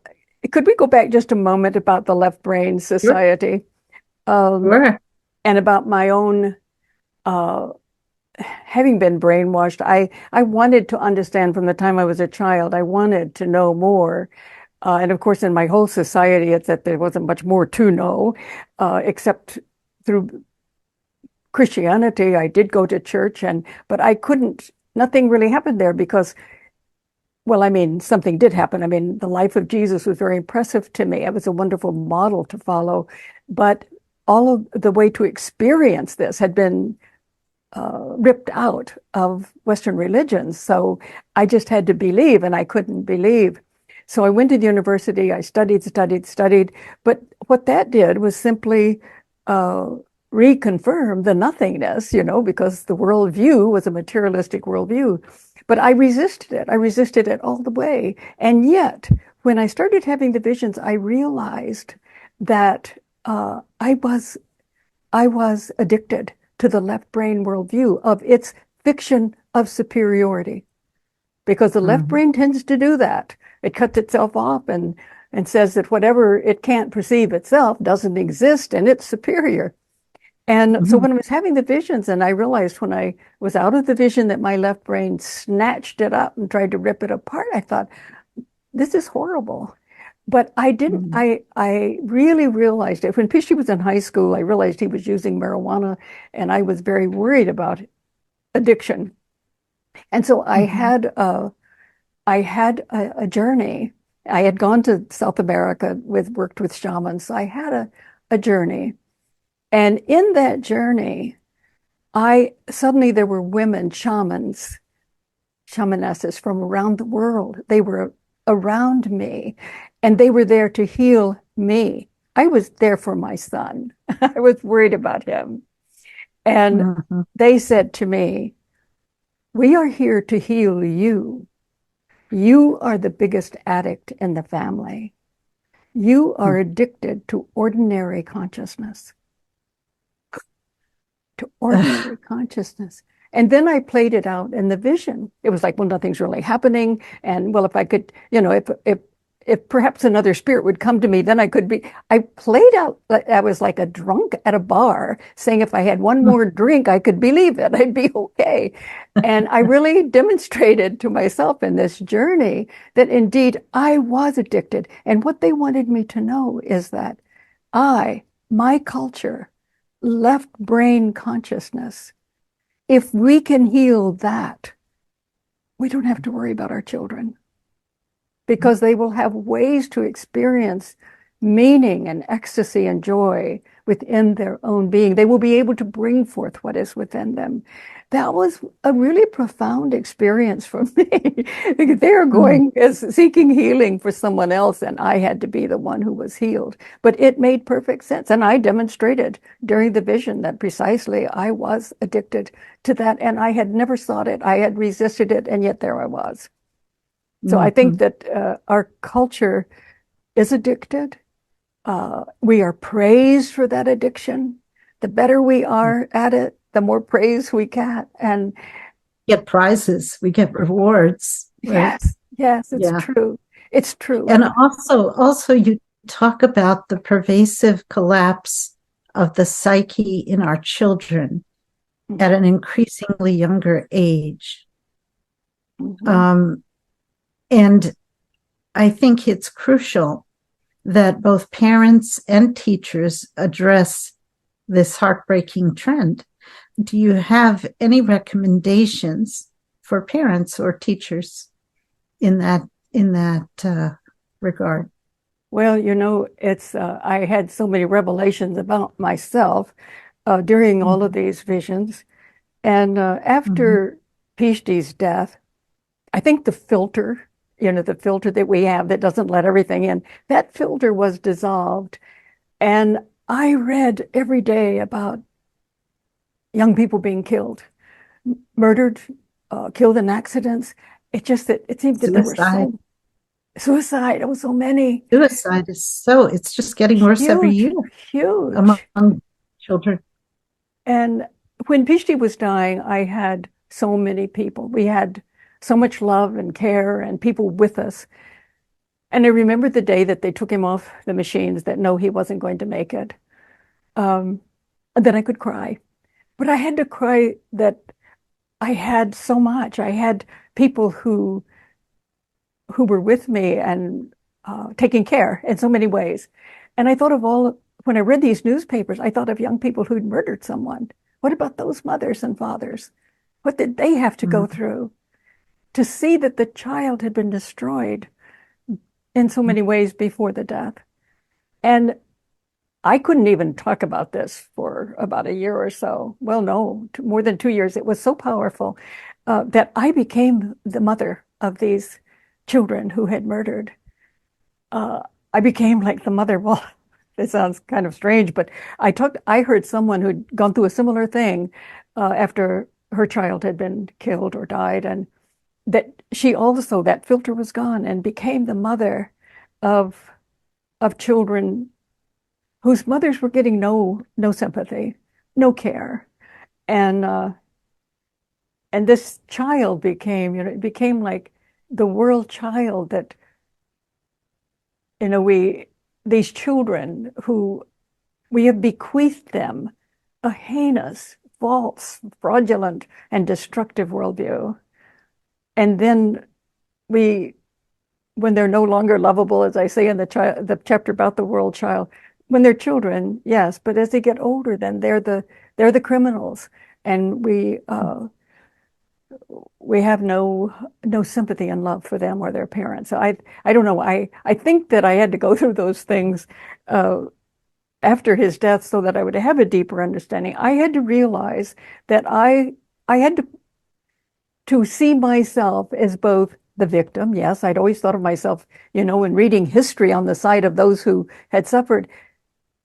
could we go back just a moment about the Left Brain Sure, Society, um, sure. and about my own uh, having been brainwashed? I wanted to understand from the time I was a child. I wanted to know more. And of course, in my whole society, it's that there wasn't much more to know, except through Christianity. I did go to church, but I couldn't. Nothing really happened there because, well, I mean, something did happen. I mean, the life of Jesus was very impressive to me. It was a wonderful model to follow, but all of the way to experience this had been ripped out of Western religions. So I just had to believe, and I couldn't believe. So I went to the university. I studied. But what that did was simply uh, reconfirm the nothingness, because the worldview was a materialistic worldview. But I resisted it. I resisted it all the way. And yet, when I started having the visions, I realized that I was addicted to the left brain worldview of its fiction of superiority, because the left Mhm. brain tends to do that. It cuts itself off and says that whatever it can't perceive itself doesn't exist and it's superior. And so Mhm. when I was having the visions, and I realized when I was out of the vision that my left brain snatched it up and tried to rip it apart, I thought, this is horrible. But I didn't, Mhm. I really realized it. When Pishy was in high school, I realized he was using marijuana, and I was very worried about addiction. And so Mhm. I had a journey. I had gone to South America worked with shamans. So I had a journey. And in that journey, I suddenly there were women shamans, shamanesses from around the world. They were around me, and they were there to heal me. I was there for my son. I was worried about him. And Mhm. they said to me, we are here to heal you. You are the biggest addict in the family. You are addicted to ordinary consciousness, to ordinary consciousness. And then I played it out in the vision. It was like, well, nothing's really happening. And well, if I could, if perhaps another spirit would come to me, then I could be. I played out. I was like a drunk at a bar, saying if I had one more drink, I could believe it. I'd be okay. And I really demonstrated to myself in this journey that indeed I was addicted. And what they wanted me to know is that my culture, left brain consciousness, if we can heal that, we don't have to worry about our children, because they will have ways to experience meaning and ecstasy and joy within their own being. They will be able to bring forth what is within them. That was a really profound experience for me. They are Mhm. going as seeking healing for someone else, and I had to be the one who was healed. But it made perfect sense. And I demonstrated during the vision that precisely I was addicted to that, and I had never sought it. I had resisted it, and yet there I was. So I think Mhm. that our culture is addicted, We are praised for that addiction. The better we are at it, the more praise we get. And Get prizes, we get rewards, right? yes, yes, it's Yeah. true. It's true. And And also you talk about the pervasive collapse of the psyche in our children at an increasingly younger age. mhm. Um, and I think it's crucial that both parents and teachers address this heartbreaking trend. Do you have any recommendations for parents or teachers in that regard? Well, it's I had so many revelations about myself during all of Mm-hmm. these visions. And Mm-hmm. after Ph.D.'s death, I think the filter that we have that doesn't let everything in, that filter was dissolved. And I read every day about young people being killed, murdered, killed in accidents. It just that it seemed that there were Suicide. so suicide. Oh, so many. Suicide is it's just getting worse every Huge, year among huge. children. And when Pishti was dying, I had so many people. We had so much love and care and people with us. And I remember the day that they took him off the machines, that no, he wasn't going to make it. Um, and then I could cry. But I had to cry that I had so much. I had people who were with me and taking care in so many ways. And I thought of when I read these newspapers, I thought of young people who'd murdered someone. What about those mothers and fathers? What did they have to go Mm-hmm. through to see that the child had been destroyed in so many ways before the death? And I couldn't even talk about this for about a year or so. Well, no, more than 2 years. It was so powerful that I became the mother of these children who had murdered. uh, I became like the mother. Well, it sounds kind of strange, but I heard someone who'd gone through a similar thing after her child had been killed or died, and that she also, that filter was gone and became the mother of children whose mothers were getting no sympathy, no care. And this child became, it became like the world child that, these children who we have bequeathed them a heinous, false, fraudulent, and destructive worldview. And then we, when they're no longer lovable, as I say in the chapter about the world child, when they're children, yes, but as they get older, then they're the criminals, and we have no sympathy and love for them or their parents. So I don't know. I think that I had to go through those things uh, after his death so that I would have a deeper understanding. I had to realize that I had to see myself as both the victim. Yes, I'd always thought of myself, in reading history on the side of those who had suffered,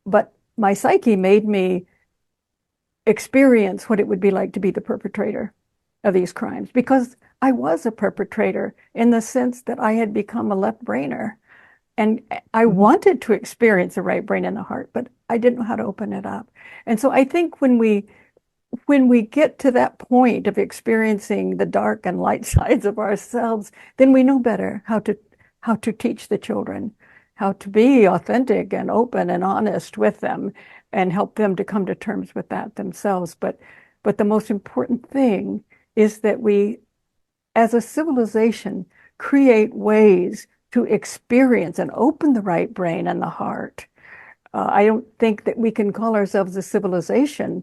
but my psyche made me experience what it would be like to be the perpetrator of these crimes, because I was a perpetrator in the sense that I had become a left brainer. And I Mm-hmm. wanted to experience the right brain and the heart, but I didn't know how to open it up. And so I think when we get to that point of experiencing the dark and light sides of ourselves, then we know better how to teach the children, how to be authentic and open and honest with them and help them to come to terms with that themselves. But the most important thing is that we, as a civilization, create ways to experience and open the right brain and the heart. I don't think that we can call ourselves a civilization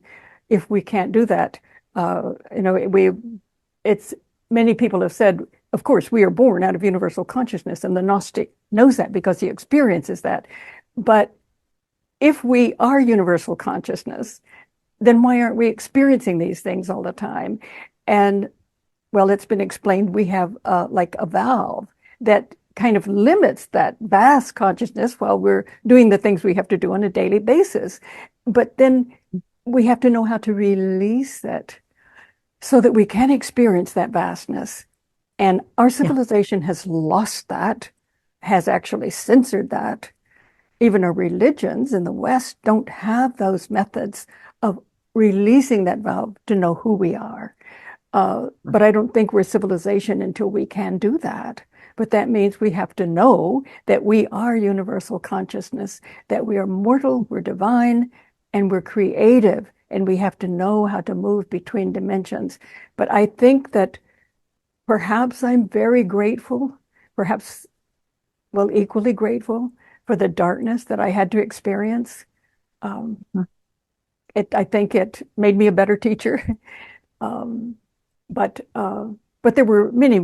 if we can't do that. It's many people have said, of course, we are born out of universal consciousness, and the Gnostic knows that because he experiences that. But if we are universal consciousness, then why aren't we experiencing these things all the time? And well, it's been explained we have like a valve that kind of limits that vast consciousness while we're doing the things we have to do on a daily basis. But then we have to know how to release it so that we can experience that vastness. And our Yeah. civilization has lost that, has actually censored that. even our religions in the West don't have those methods of releasing that valve to know who we are. But I don't think we're civilization until we can do that. But that means we have to know that we are universal consciousness, that we are mortal, we're divine, and we're creative, and we have to know how to move between dimensions. But I think that perhaps I'm very grateful, perhaps, well, equally grateful for the darkness that I had to experience. Um, I think it made me a better teacher. Um, but there were many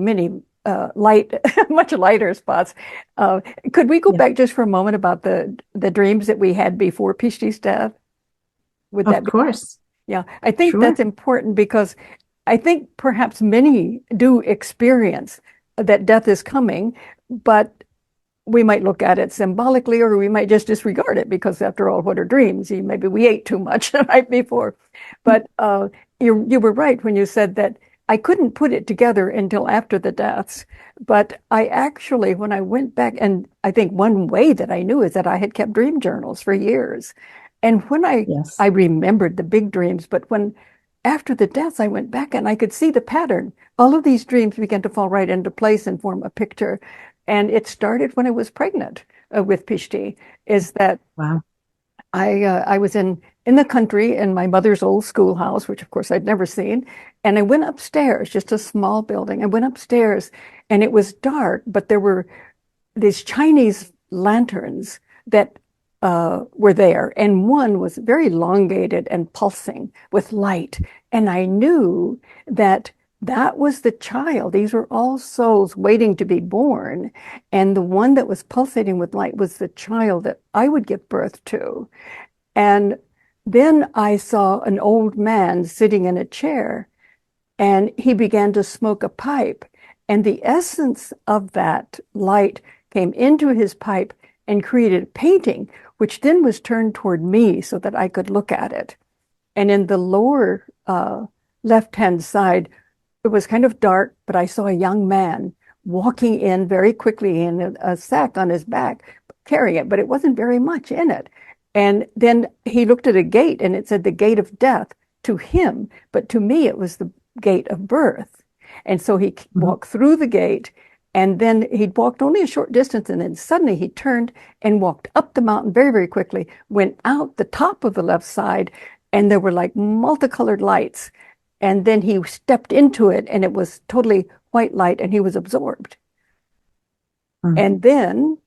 light, much lighter spots. Could we go Yeah. back just for a moment about the dreams that we had before Ph.D.'s death? Would that Of be? course. Yeah, I think Sure. that's important because I think perhaps many do experience that death is coming, but we might look at it symbolically, or we might just disregard it because, after all, what are dreams? Maybe we ate too much the night before. But you were right when you said that I couldn't put it together until after the deaths. But I actually, when I went back, and I think one way that I knew is that I had kept dream journals for years. And when Yes. I remembered the big dreams, but when after the deaths, I went back and I could see the pattern. All of these dreams began to fall right into place and form a picture. And it started when I was pregnant with Ph.D. Is that Wow. I was in the country in my mother's old schoolhouse, which of course I'd never seen. And I went upstairs, just a small building. I went upstairs and it was dark, but there were these Chinese lanterns that were there. And one was very elongated and pulsing with light. And I knew that that was the child. These were all souls waiting to be born. And the one that was pulsating with light was the child that I would give birth to. And then I saw an old man sitting in a chair, and he began to smoke a pipe. And the essence of that light came into his pipe and created a painting, which then was turned toward me so that I could look at it. And in the lower left-hand side, it was kind of dark, but I saw a young man walking in very quickly in a sack on his back, carrying it, but it wasn't very much in it. And then he looked at a gate and it said the gate of death to him, but to me it was the gate of birth. And so he walked through the gate, and then he'd walked only a short distance, and then suddenly he turned and walked up the mountain very, very quickly, went out the top of the left side, and there were like multicolored lights. And then he stepped into it, and it was totally white light, and he was absorbed. Mm. And then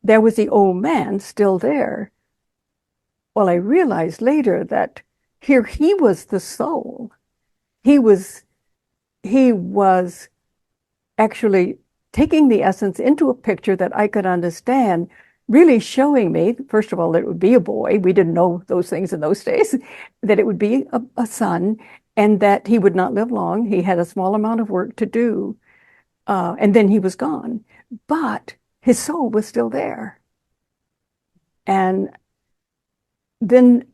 there was the old man still there. Well, I realized later that here he was the soul. He was actually taking the essence into a picture that I could understand, really showing me, first of all, that it would be a boy. We didn't know those things in those days, that it would be a son, and that he would not live long. He had a small amount of work to do, and then he was gone. But his soul was still there. And then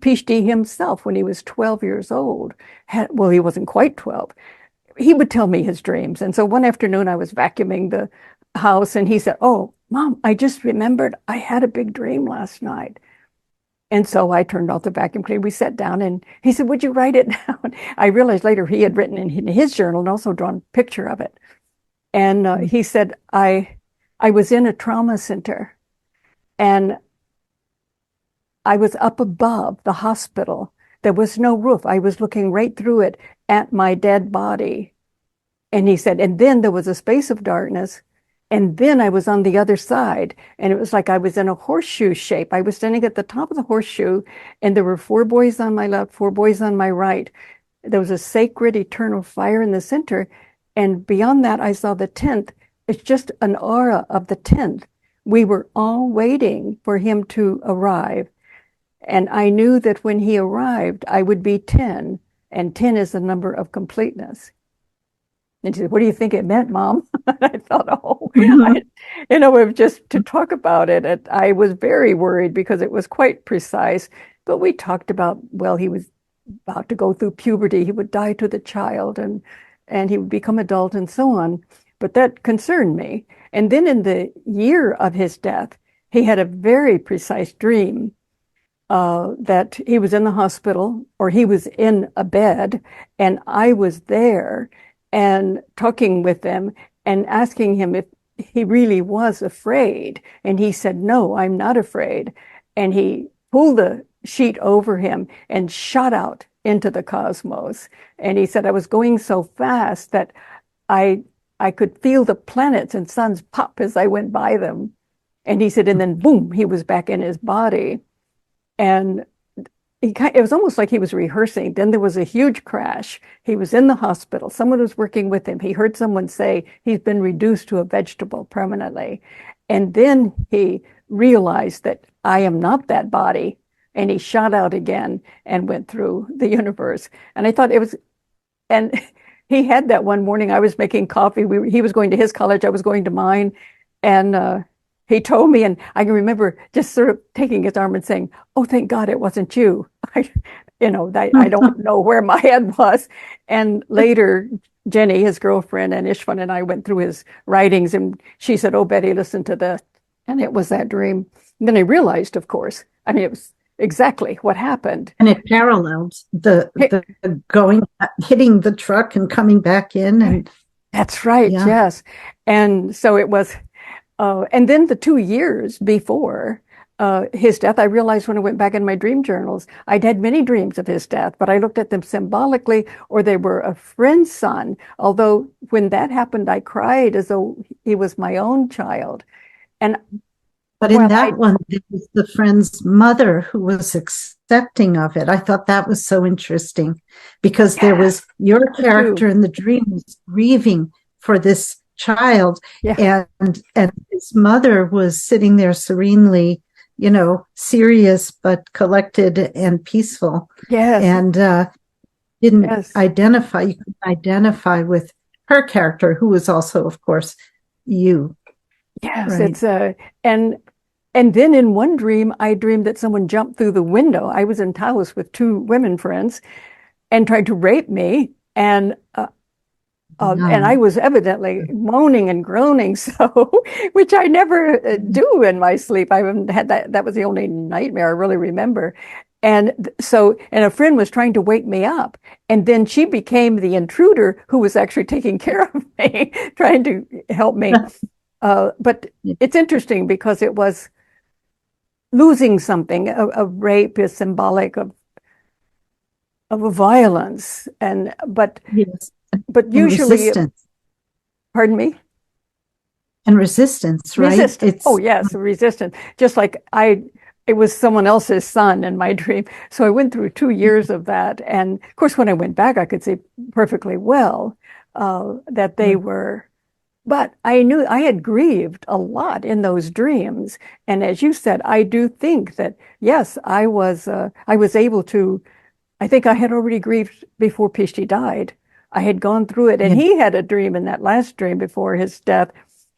Ph.D. himself, when he was 12 years old, well, he wasn't quite 12, he would tell me his dreams. And so one afternoon I was vacuuming the house, and he said, "Oh, Mom, I just remembered I had a big dream last night." And so I turned off the vacuum cleaner. We sat down, and he said, "Would you write it down?" I realized later he had written in his journal and also drawn a picture of it. And he said, I was in a trauma center, and I was up above the hospital. There was no roof. I was looking right through it at my dead body. And he said, and then there was a space of darkness. And then I was on the other side. And it was like I was in a horseshoe shape. I was standing at the top of the horseshoe, and there were 4 boys on my left, 4 boys on my right. There was a sacred eternal fire in the center. And beyond that, I saw the 10th. It's just an aura of the 10th. We were all waiting for him to arrive. And I knew that when he arrived, I would be 10, and 10 is the number of completeness. And she said, "What do you think it meant, Mom?" I thought, just to talk about it, I was very worried because it was quite precise. But we talked about, well, he was about to go through puberty. He would die to the child, and he would become adult and so on. But that concerned me. And then in the year of his death, he had a very precise dream that he was in the hospital or he was in a bed, and I was there and talking with him and asking him if he really was afraid. And he said, "No, I'm not afraid." And he pulled the sheet over him and shot out into the cosmos. And he said, "I was going so fast that I I could feel the planets and suns pop as I went by them." And he said, and then boom, he was back in his body. And it was almost like he was rehearsing. Then there was a huge crash. He was in the hospital. Someone was working with him. He heard someone say he's been reduced to a vegetable permanently. And then he realized that I am not that body. And he shot out again and went through the universe. And I thought it was, and he had that one morning. I was making coffee. He was going to his college. I was going to mine. And he told me, and I can remember just sort of taking his arm and saying, "Oh, thank God it wasn't you." I don't know where my head was. And later, Jenny, his girlfriend, and Ishvan and I went through his writings, and she said, "Oh, Betty, listen to this." And it was that dream. And then I realized, of course, I mean, it was exactly what happened. And it paralleled the going, hitting the truck and coming back in. And that's right. Yeah. Yes. And so it was, and then the 2 years before his death, I realized when I went back in my dream journals, I'd had many dreams of his death, but I looked at them symbolically, or they were a friend's son. Although when that happened, I cried as though he was my own child. But in that one, it was the friend's mother who was accepting of it. I thought that was so interesting because there was your character in the dream was grieving for this child, and his mother was sitting there serenely, serious but collected and peaceful. Yes, and didn't identify. You could identify with her character, who was also, of course, you. Yes, right? And then in one dream, I dreamed that someone jumped through the window. I was in Taos with 2 women friends and tried to rape me. And I was evidently moaning and groaning, which I never do in my sleep. I haven't had that. That was the only nightmare I really remember. And a friend was trying to wake me up. And then she became the intruder who was actually taking care of me, trying to help me. But it's interesting because it was losing something. A rape is symbolic of a violence, but usually, resistance. Pardon me. And resistance, right? Resistance. Resistance. Just like it was someone else's son in my dream. So I went through 2 years of that, and of course, when I went back, I could see perfectly well that they were. But I knew I had grieved a lot in those dreams. And as you said, I do think that, yes, I was able to, I think I had already grieved before Ph.D. died. I had gone through it. And he had a dream in that last dream before his death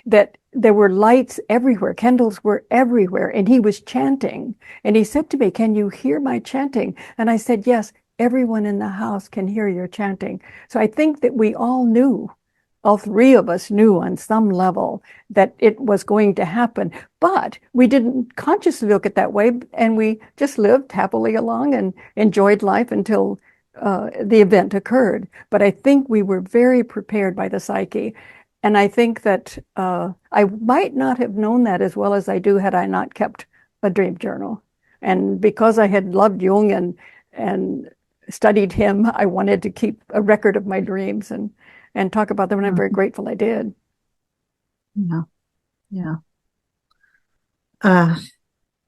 that there were lights everywhere. Candles were everywhere. And he was chanting. And he said to me, "Can you hear my chanting?" And I said, "Yes, everyone in the house can hear your chanting." So I think that we all knew. All 3 of us knew on some level that it was going to happen, but we didn't consciously look at that way, and we just lived happily along and enjoyed life until the event occurred. But I think we were very prepared by the psyche, and I think that I might not have known that as well as I do had I not kept a dream journal. And because I had loved Jung and studied him, I wanted to keep a record of my dreams and talk about them, and I'm very grateful I did. Yeah.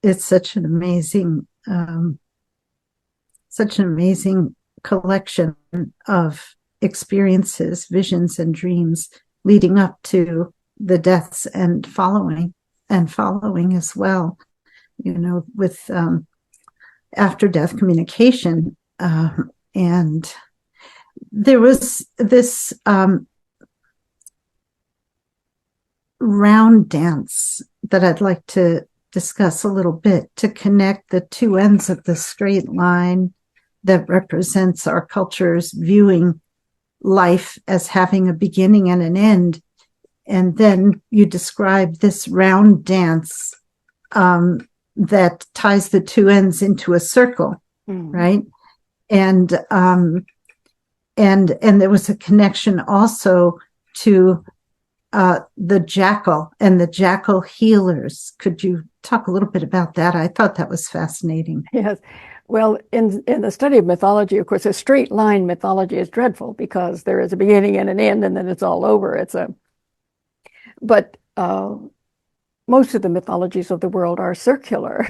It's such an amazing collection of experiences, visions, and dreams leading up to the deaths and following as well. With after death communication, and there was this round dance that I'd like to discuss a little bit to connect the 2 ends of the straight line that represents our culture's viewing life as having a beginning and an end. And then you describe this round dance that ties the two ends into a circle, right? And there was a connection also to the jackal and the jackal healers. Could you talk a little bit about that? I thought that was fascinating. Yes. Well, in the study of mythology, of course, a straight line mythology is dreadful because there is a beginning and an end, and then it's all over. But most of the mythologies of the world are circular,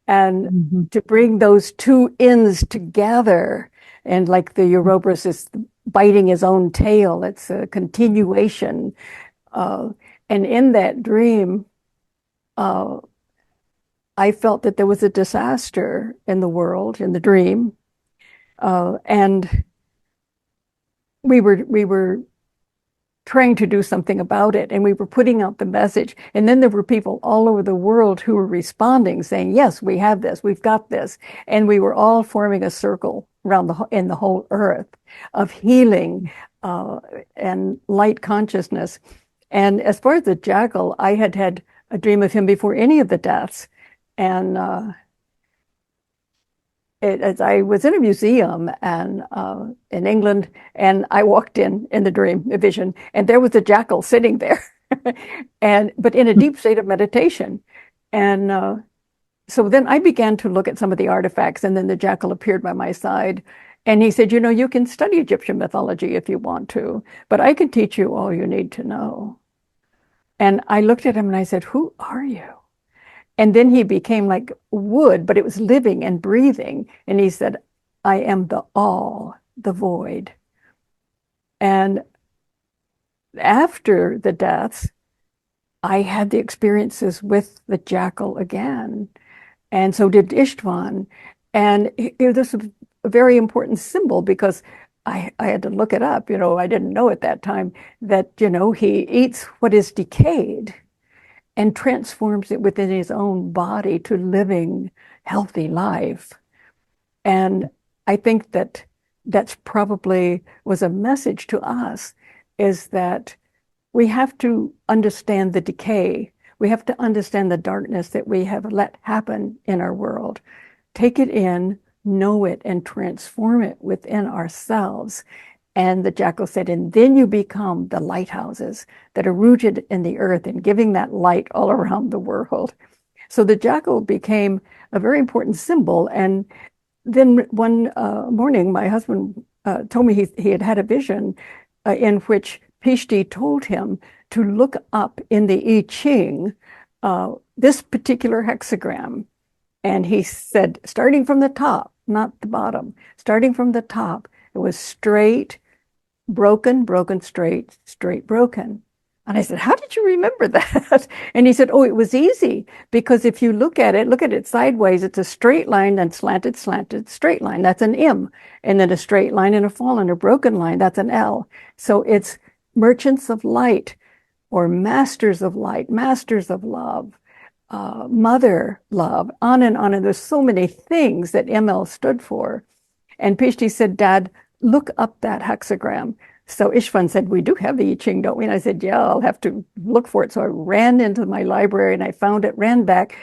and to bring those two ends together, and like the Ouroboros is biting his own tail, it's a continuation. And in that dream, I felt that there was a disaster in the world in the dream, and we were trying to do something about it, and we were putting out the message. And then there were people all over the world who were responding, saying, "Yes, we have this, we've got this," and we were all forming a circle around in the whole earth of healing and light consciousness. And as far as the jackal, I had had a dream of him before any of the deaths. And as I was in a museum and in England, and I walked in the dream, a vision, and there was a jackal sitting there, but in a deep state of meditation. And so then I began to look at some of the artifacts, and then the jackal appeared by my side. And he said, you can study Egyptian mythology if you want to, but I can teach you all you need to know. And I looked at him and I said, "Who are you?" And then he became like wood, but it was living and breathing. And he said, "I am the all, the void." And after the deaths, I had the experiences with the jackal again. And so did Istvan. And this was a very important symbol because I had to look it up. I didn't know at that time that, he eats what is decayed and transforms it within his own body to living, healthy life. And I think that that's probably was a message to us, is that we have to understand the decay. We have to understand the darkness that we have let happen in our world. Take it in, know it, and transform it within ourselves. And the jackal said, and then you become the lighthouses that are rooted in the earth and giving that light all around the world. So the jackal became a very important symbol. And then one morning, my husband told me he had had a vision in which Ph.D. told him to look up in the I Ching this particular hexagram. And he said, starting from the top, not the bottom, starting from the top, it was straight, broken, broken, straight, straight, broken. And I said, how did you remember that? And he said, oh, it was easy, because if you look at it sideways, it's a straight line, then slanted, slanted, straight line. That's an M. And then a straight line and a fallen or broken line. That's an L. So it's merchants of light, or masters of light, masters of love, mother love, on and on. And there's so many things that ML stood for. And Ph.D. said, Dad, look up that hexagram. So Istvan said, we do have the I Ching, don't we? And I said, yeah, I'll have to look for it. So I ran into my library and I found it, ran back.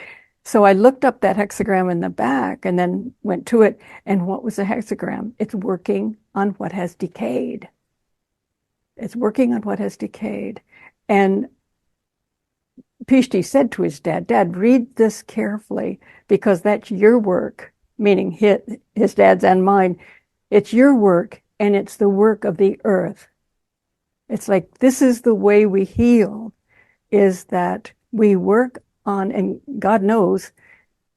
So I looked up that hexagram in the back and then went to it. And what was the hexagram? It's working on what has decayed. It's working on what has decayed. And Ph.D. said to his dad, Dad, read this carefully, because that's your work, meaning his dad's and mine. It's your work, and it's the work of the earth. It's like, this is the way we heal, is that we work on, and God knows,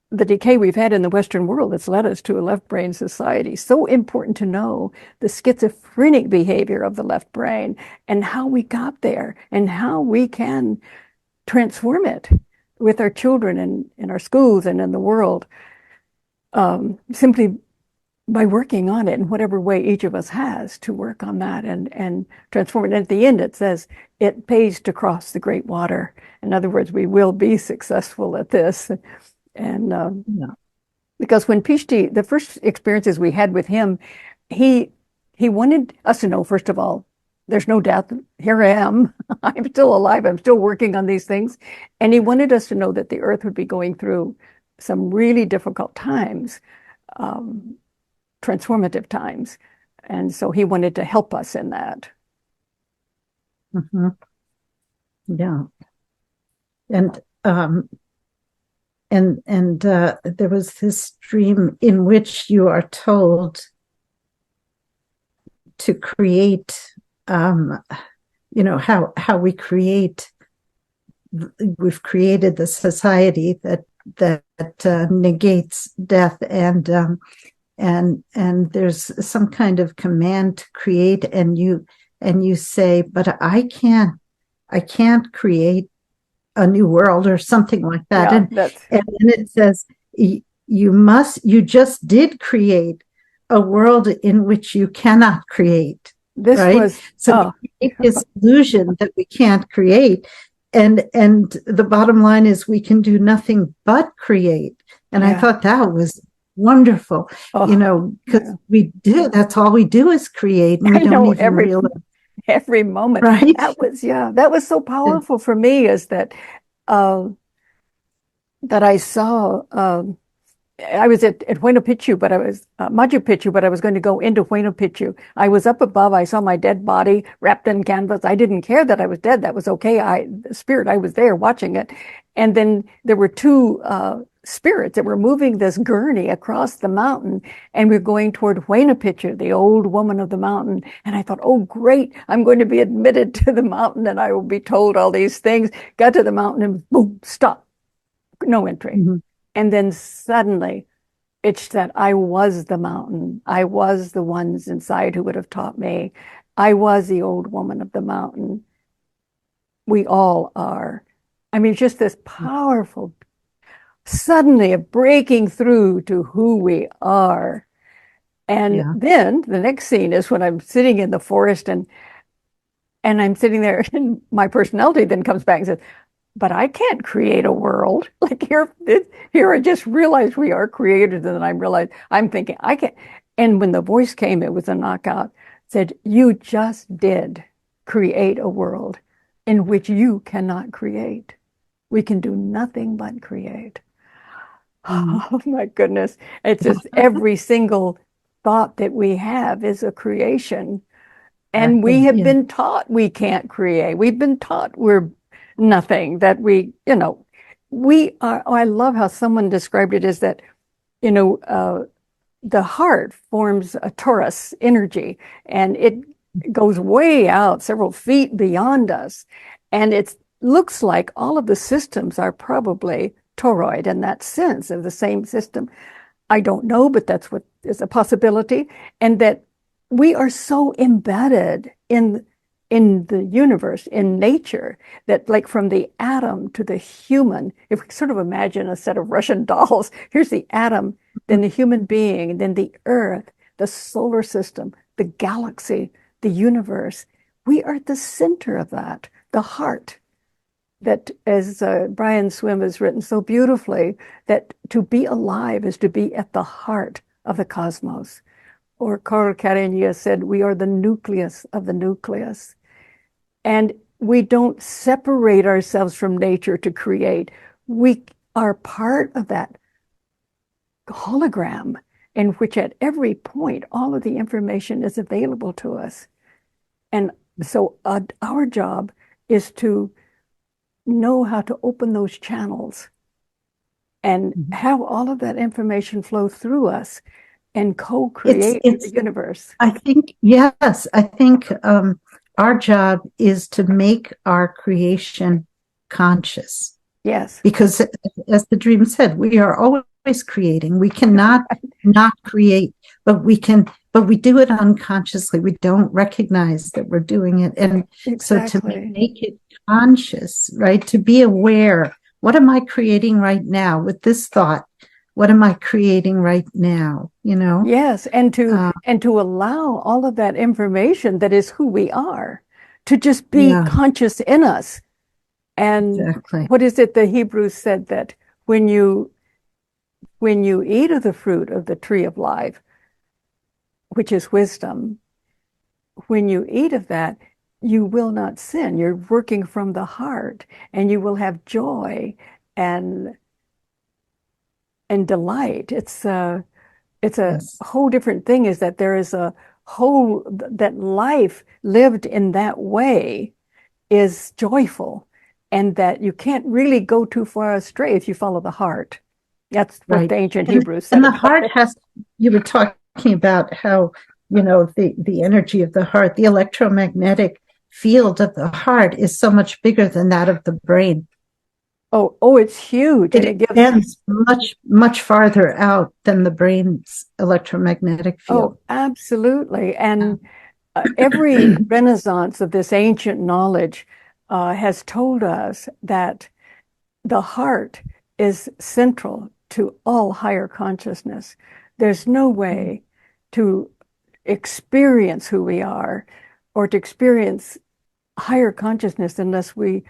the decay we've had in the Western world that's led us to a left brain society. So important to know the schizophrenic behavior of the left brain and how we got there and how we can transform it with our children and in our schools and in the world, simply by working on it in whatever way each of us has to work on that and transform it. And at the end, it says it pays to cross the great water. In other words, we will be successful at this. And because when Ph.D., the first experiences we had with him, he wanted us to know, first of all, there's no death. Here I am. I'm still alive. I'm still working on these things. And he wanted us to know that the earth would be going through some really difficult times, um, transformative times. And so he wanted to help us in that. Mm-hmm. Yeah. And there was this dream in which you are told to create, how we create. We've created the society that negates death, and there's some kind of command to create, and you say, but I can't create a new world or something like that. Yeah, and then it says you just did create a world in which you cannot create. this right? was, So we create this illusion that we can't create. And the bottom line is we can do nothing but create. And I thought that was wonderful, because that's all we do is create, and we don't even realize. Every moment. Right? That was so powerful for me, is that I saw, I was at Huayna Picchu, but I was Machu Picchu, but I was going to go into Huayna Picchu. I was up above. I saw my dead body wrapped in canvas. I didn't care that I was dead. That was okay. I was there watching it. And then there were two spirits that were moving this gurney across the mountain, and we're going toward Huayna Picchu, the old woman of the mountain. And I thought, oh, great, I'm going to be admitted to the mountain, and I will be told all these things. Got to the mountain, and boom, stop, no entry. Mm-hmm. And then suddenly it's that I was the mountain. I was the ones inside who would have taught me. I was the old woman of the mountain. We all are. I mean, just this powerful, suddenly a breaking through to who we are. And then the next scene is when I'm sitting in the forest, and I'm sitting there, and my personality then comes back and says, but I can't create a world. Like here I just realized we are creators, and then I realized I'm thinking I can't. And when the voice came, it was a knockout. Said, you just did create a world in which you cannot create. We can do nothing but create. Oh my goodness. It's just every single thought that we have is a creation. And we have been taught we can't create. We've been taught we're nothing, that we are. I love how someone described it as that, the heart forms a torus energy, and it goes way out several feet beyond us. And it looks like all of the systems are probably toroid in that sense, of the same system. I don't know, but that's what is a possibility. And that we are so embedded in the universe, in nature, that like from the atom to the human, if we sort of imagine a set of Russian dolls, here's the atom, then the human being, then the earth, the solar system, the galaxy, the universe. We are at the center of that, the heart. That, as Brian Swim has written so beautifully, that to be alive is to be at the heart of the cosmos. Or Carl Carreño said, we are the nucleus of the nucleus. And we don't separate ourselves from nature to create. We are part of that hologram in which at every point, all of the information is available to us. And so our job is to know how to open those channels and have all of that information flow through us and co-create the universe. I think, yes, our job is to make our creation conscious. Yes. Because as the dream said, we are always creating. We cannot not create, but we do it unconsciously. We don't recognize that we're doing it. And so to make it conscious, right? To be aware, what am I creating right now with this thought? What am I creating right now? Yes, and to allow all of that information that is who we are to just be conscious in us. And what is it the Hebrews said, that when you eat of the fruit of the tree of life, which is wisdom, when you eat of that, you will not sin. You're working from the heart, and you will have joy and delight. It's a Yes. whole different thing, is that there is a whole, that life lived in that way is joyful, and that you can't really go too far astray if you follow the heart. That's what Right. the ancient And, Hebrews and said the about heart it. has, you were talking about how, the energy of the heart, the electromagnetic field of the heart is so much bigger than that of the brain. Oh, it's huge, and It it gives. extends much, much farther out than the brain's electromagnetic field. Oh, absolutely. And every renaissance of this ancient knowledge has told us that the heart is central to all higher consciousness. There's no way to experience who we are or to experience higher consciousness unless we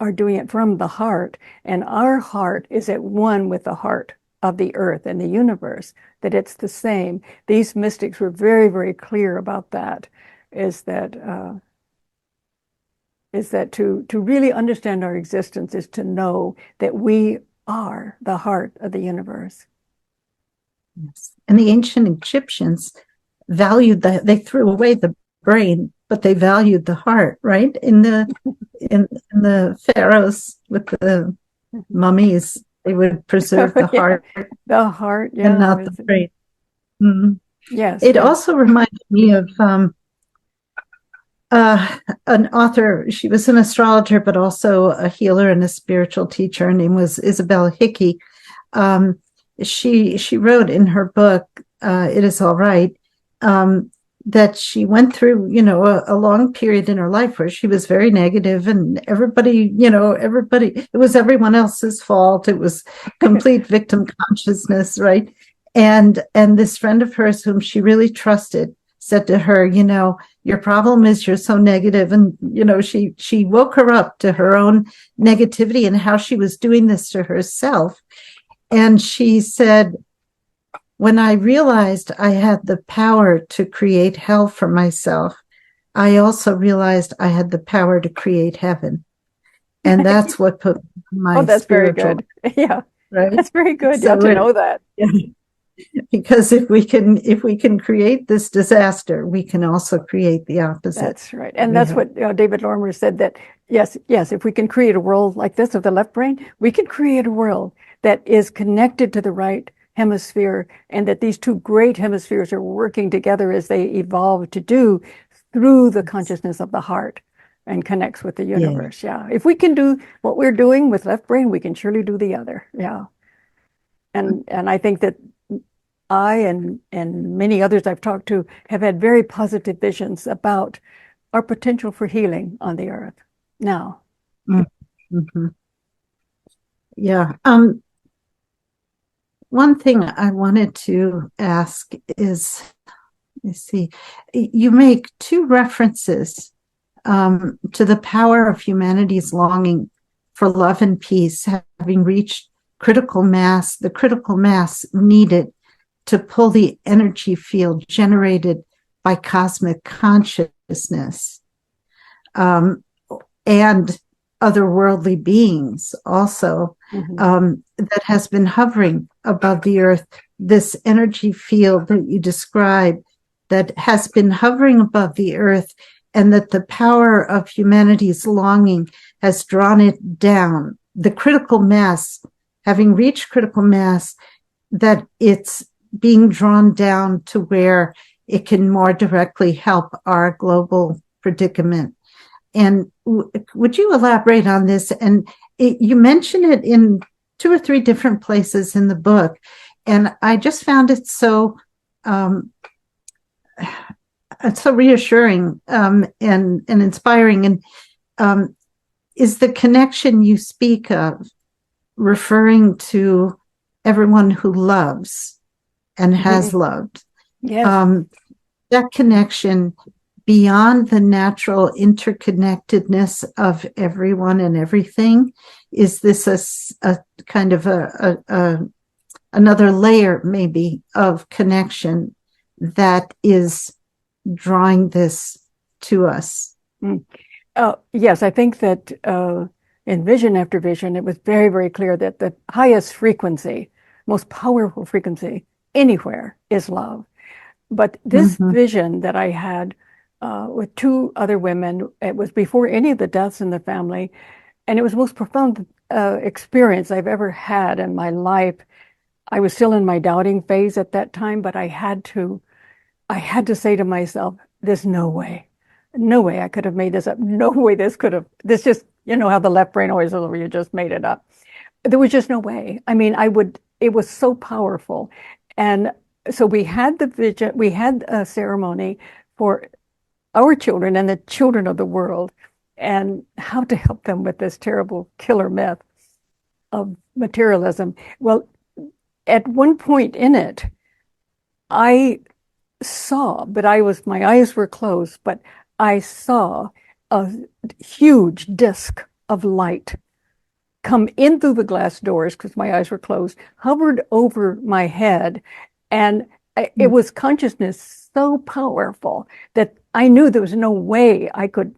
are doing it from the heart. And our heart is at one with the heart of the earth and the universe, that it's the same. These mystics were very, very clear about that, is that to really understand our existence is to know that we are the heart of the universe. Yes. And the ancient Egyptians valued that. They threw away the brain, but they valued the heart, right? In the pharaohs with the mummies, they would preserve the Yeah, heart the heart, and yeah. not the brain. Mhm. Yes, It yes. also reminded me of an author. She was an astrologer, but also a healer and a spiritual teacher. Her name was Isabel Hickey. Um, she wrote in her book, It Is All Right, that she went through, a long period in her life where she was very negative, and everybody, it was everyone else's fault. It was complete victim consciousness, right? And this friend of hers, whom she really trusted, said to her, your problem is you're so negative. And, she woke her up to her own negativity and how she was doing this to herself. And she said, when I realized I had the power to create hell for myself, I also realized I had the power to create heaven. And that's what put Oh, my that's very spiritual, good. Yeah, right? that's very good. Yeah, So to know that. because if we can create this disaster, we can also create the opposite. That's right. And that's what David Lorimer said, that yes, if we can create a world like this of the left brain, we can create a world that is connected to the right hemisphere, and that these two great hemispheres are working together as they evolve to do through the consciousness of the heart and connects with the Yeah. universe. Yeah. If we can do what we're doing with left brain, we can surely do the other. Yeah. And I think that I and many others I've talked to have had very positive visions about our potential for healing on the earth now. Mm-hmm. Yeah. One thing I wanted to ask is, let's see, you make two references to the power of humanity's longing for love and peace having reached critical mass, the critical mass needed to pull the energy field generated by cosmic consciousness, and otherworldly beings also, that has been hovering above the earth. This energy field that you describe that has been hovering above the earth, and that the power of humanity's longing has drawn it down. The critical mass, having reached critical mass, that it's being drawn down to where it can more directly help our global predicament. And would you elaborate on this? And you mention it in 2 or 3 different places in the book, and I just found it so reassuring and inspiring. And is the connection you speak of referring to everyone who loves and has loved? Yes. That connection beyond the natural interconnectedness of everyone and everything, is this a kind of another layer maybe of connection that is drawing this to us? Mm. Yes, I think that in vision after vision, it was very, very clear that the highest frequency, most powerful frequency anywhere is love. But this Hmm. vision that I had with two other women, it was before any of the deaths in the family, and it was the most profound experience I've ever had in my life. I was still in my doubting phase at that time, but I had to say to myself, there's no way I could have made this up. No way this just, you know how the left brain always says, you just made it up. There was just no way. I mean, it was so powerful. And so we had we had a ceremony for our children and the children of the world and how to help them with this terrible killer myth of materialism. Well, at one point in it, I saw, but my eyes were closed, but I saw a huge disc of light come in through the glass doors because my eyes were closed, hovered over my head. And it was consciousness so powerful that I knew there was no way I could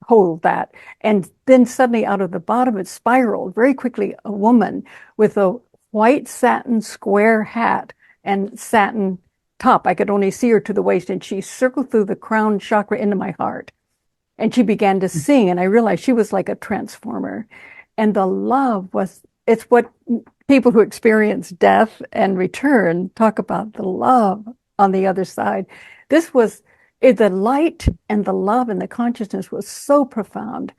hold that. And then suddenly out of the bottom, it spiraled very quickly, a woman with a white satin square hat and satin top. I could only see her to the waist, and she circled through the crown chakra into my heart. And she began to sing, and I realized she was like a transformer. And the love it's what people who experience death and return talk about, the love on the other side. The light and the love and the consciousness was so profound.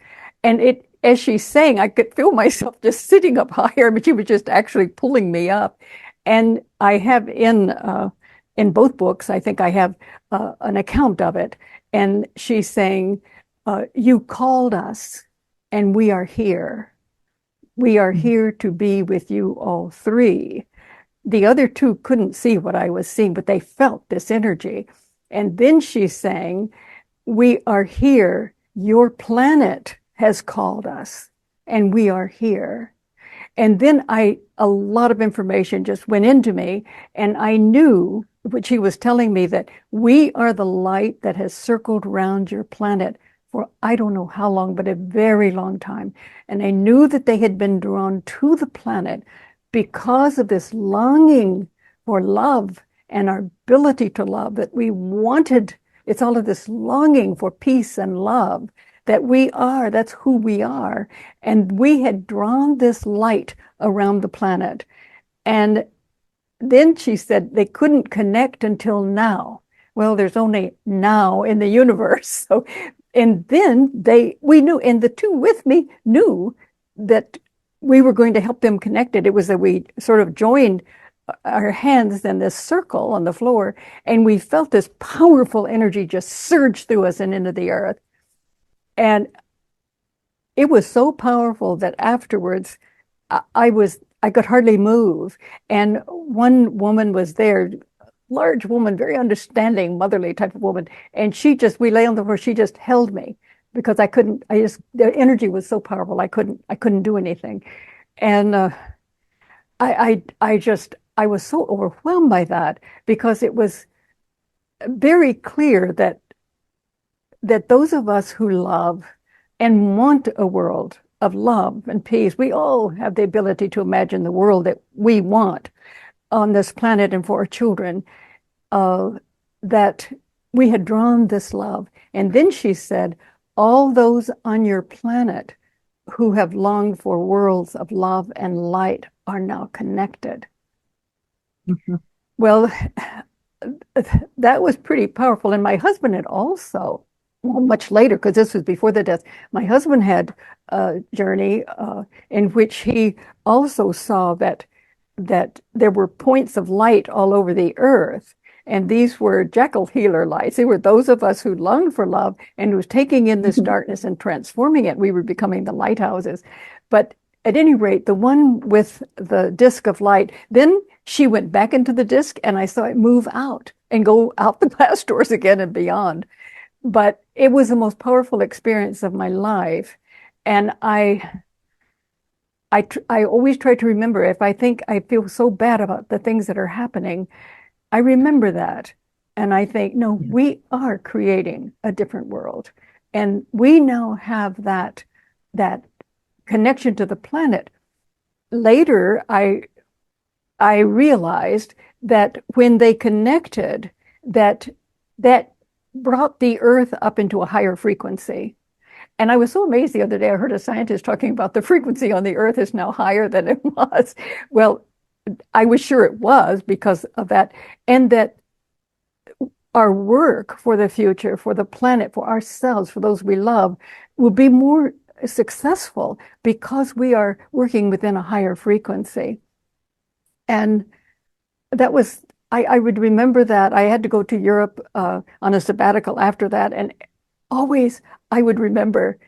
And as she sang, I could feel myself just sitting up higher, but she was just actually pulling me up. And I have in both books, I think I have an account of it. And she's saying, you called us and we are here. We are here to be with you all three. The other two couldn't see what I was seeing, but they felt this energy. And then she's saying, we are here. Your planet has called us and we are here. And then a lot of information just went into me, and I knew what she was telling me, that we are the light that has circled around your planet for I don't know how long, but a very long time. And I knew that they had been drawn to the planet because of this longing for love and our ability to love, that we wanted. It's all of this longing for peace and love that's who we are. And we had drawn this light around the planet. And then she said they couldn't connect until now. Well, there's only now in the universe. So, and then we knew, and the two with me knew that we were going to help them connect it. It was that we sort of joined our hands in this circle on the floor, and we felt this powerful energy just surge through us and into the earth. And it was so powerful that afterwards I could hardly move. And one woman was there, large woman, very understanding, motherly type of woman. And we lay on the floor, she just held me because the energy was so powerful. I couldn't do anything. And I was so overwhelmed by that, because it was very clear that those of us who love and want a world of love and peace, we all have the ability to imagine the world that we want on this planet and for our children, that we had drawn this love. And then she said, all those on your planet who have longed for worlds of love and light are now connected. Mm-hmm. Well, that was pretty powerful. And my husband had also, well, much later, because this was before the death, my husband had a journey in which he also saw that there were points of light all over the earth. And these were Jekyll healer lights. They were those of us who longed for love and was taking in this darkness and transforming it. We were becoming the lighthouses. But at any rate, the one with the disc of light, then she went back into the disc and I saw it move out and go out the glass doors again and beyond. But it was the most powerful experience of my life. And I always try to remember, if I think I feel so bad about the things that are happening, I remember that. And I think, no, we are creating a different world. And we now have that connection to the planet. Later, I realized that when they connected, that brought the Earth up into a higher frequency. And I was so amazed the other day, I heard a scientist talking about the frequency on the Earth is now higher than it was. Well, I was sure it was because of that. And that our work for the future, for the planet, for ourselves, for those we love, will be more successful because we are working within a higher frequency. And that was, I would remember that. I had to go to Europe on a sabbatical after that. And always I would remember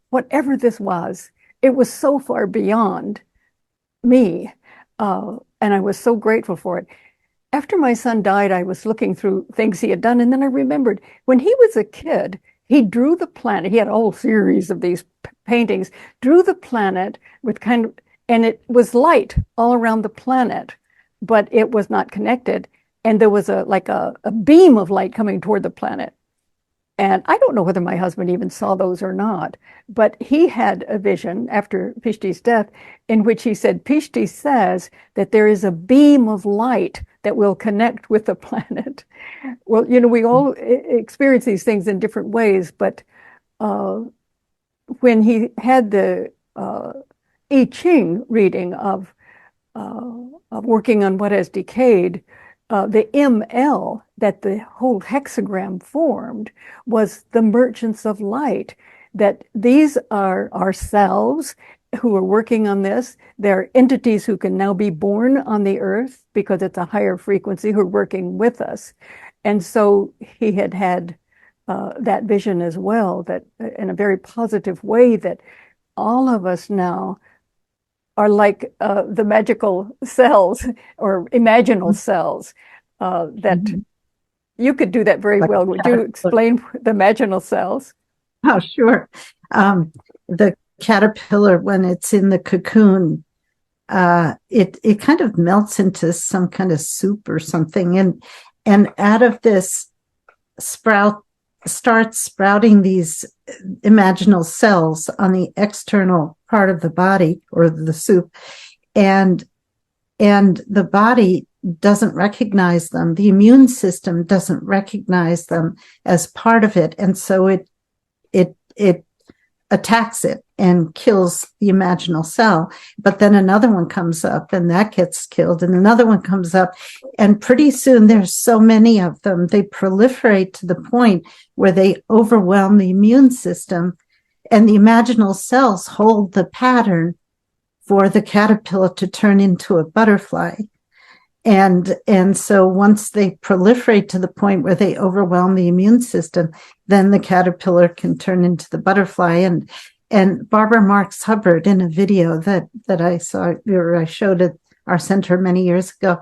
whatever this was, it was so far beyond me. And I was so grateful for it. After my son died, I was looking through things he had done. And then I remembered when he was a kid, he drew the planet. He had a whole series of these paintings, drew the planet with and it was light all around the planet, but it was not connected. And there was a beam of light coming toward the planet. And I don't know whether my husband even saw those or not, but he had a vision after Ph.D.'s death in which he said, Ph.D. says that there is a beam of light that will connect with the planet. Well, we all experience these things in different ways, but when he had the I Ching reading of working on what has decayed, the ML that the whole hexagram formed was the merchants of light, that these are ourselves who are working on this. They're entities who can now be born on the earth because it's a higher frequency who are working with us. And so he had that vision as well, that in a very positive way, that all of us now are like the magical cells or imaginal cells that you could do that very well. Would you explain the imaginal cells? Oh, sure. The caterpillar, when it's in the cocoon, it kind of melts into some kind of soup or something. And out of this starts sprouting these imaginal cells on the external part of the body or the soup. And the body doesn't recognize them. The immune system doesn't recognize them as part of it. And so it attacks it and kills the imaginal cell. But then another one comes up and that gets killed, and another one comes up. And pretty soon there's so many of them, they proliferate to the point where they overwhelm the immune system, and the imaginal cells hold the pattern for the caterpillar to turn into a butterfly. And so once they proliferate to the point where they overwhelm the immune system, then the caterpillar can turn into the butterfly. And Barbara Marx Hubbard, in a video that I saw, or I showed at our center many years ago,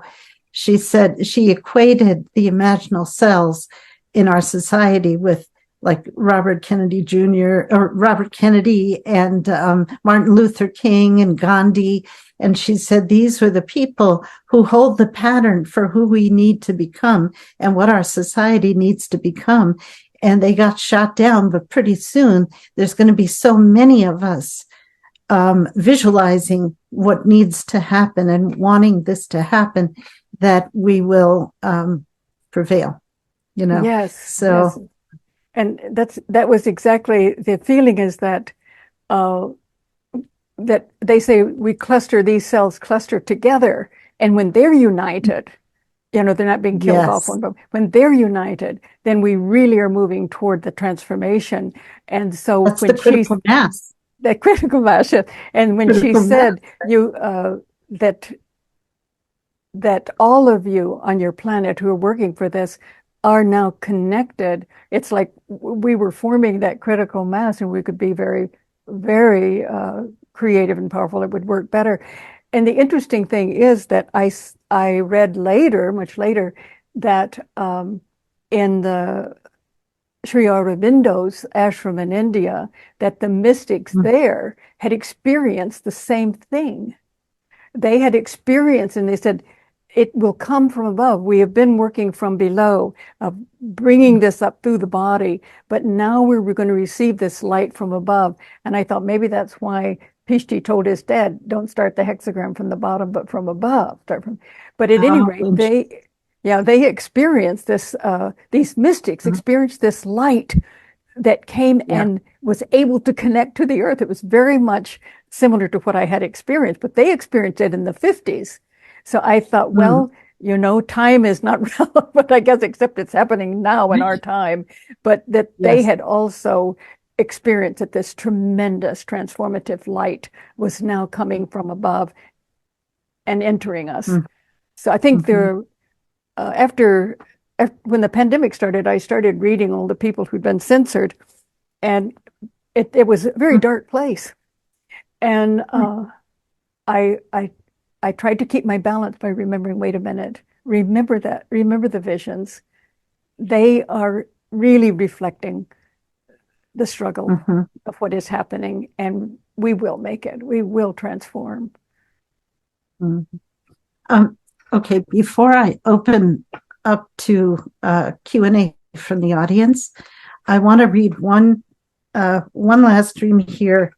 she said she equated the imaginal cells in our society with like Robert Kennedy Jr. or Robert Kennedy and Martin Luther King and Gandhi. And she said these were the people who hold the pattern for who we need to become and what our society needs to become. And they got shot down, but pretty soon there's going to be so many of us visualizing what needs to happen and wanting this to happen that we will prevail, Yes. So. Yes. And that was exactly the feeling, is that that they say these cells cluster together, and when they're united, they're not being killed off one, but when they're united, then we really are moving toward the transformation. And so that's the critical mass. That critical mass. And when she said that all of you on your planet who are working for this are now connected, it's like we were forming that critical mass, and we could be very, very creative and powerful. It would work better. And the interesting thing is that I read later, much later, that in the Sri Aurobindo's ashram in India, that the mystics there had experienced the same thing. They had experienced, and they said, it will come from above. We have been working from below, bringing this up through the body, but now we're going to receive this light from above. And I thought maybe that's why Ph.D. told his dad, don't start the hexagram from the bottom, but from above. But at any rate, they experienced this, these mystics experienced this light that came and was able to connect to the earth. It was very much similar to what I had experienced, but they experienced it in the 50s. So I thought, well, time is not relevant, I guess, except it's happening now in our time, but that they had also experienced that this tremendous transformative light was now coming from above and entering us. So I think after when the pandemic started, I started reading all the people who'd been censored, and it was a very dark place. And I tried to keep my balance by remembering, wait a minute, remember the visions. They are really reflecting the struggle of what is happening, and we will make it. We will transform. Okay, before I open up to Q&A from the audience, I want to read one last dream here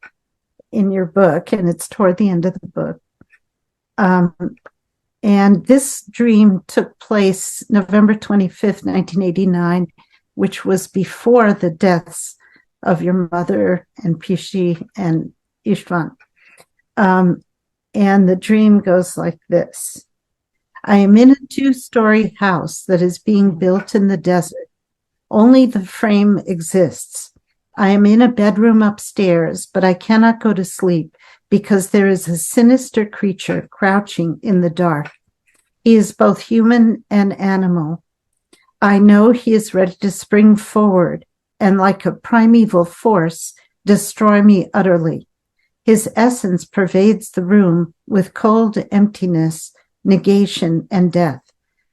in your book, and it's toward the end of the book. And this dream took place November 25th, 1989, which was before the deaths of your mother and Ph.D. and István. And the dream goes like this. I am in a 2-story house that is being built in the desert. Only the frame exists. I am in a bedroom upstairs, but I cannot go to sleep because there is a sinister creature crouching in the dark. He is both human and animal. I know he is ready to spring forward and, like a primeval force, destroy me utterly. His essence pervades the room with cold emptiness, negation, and death.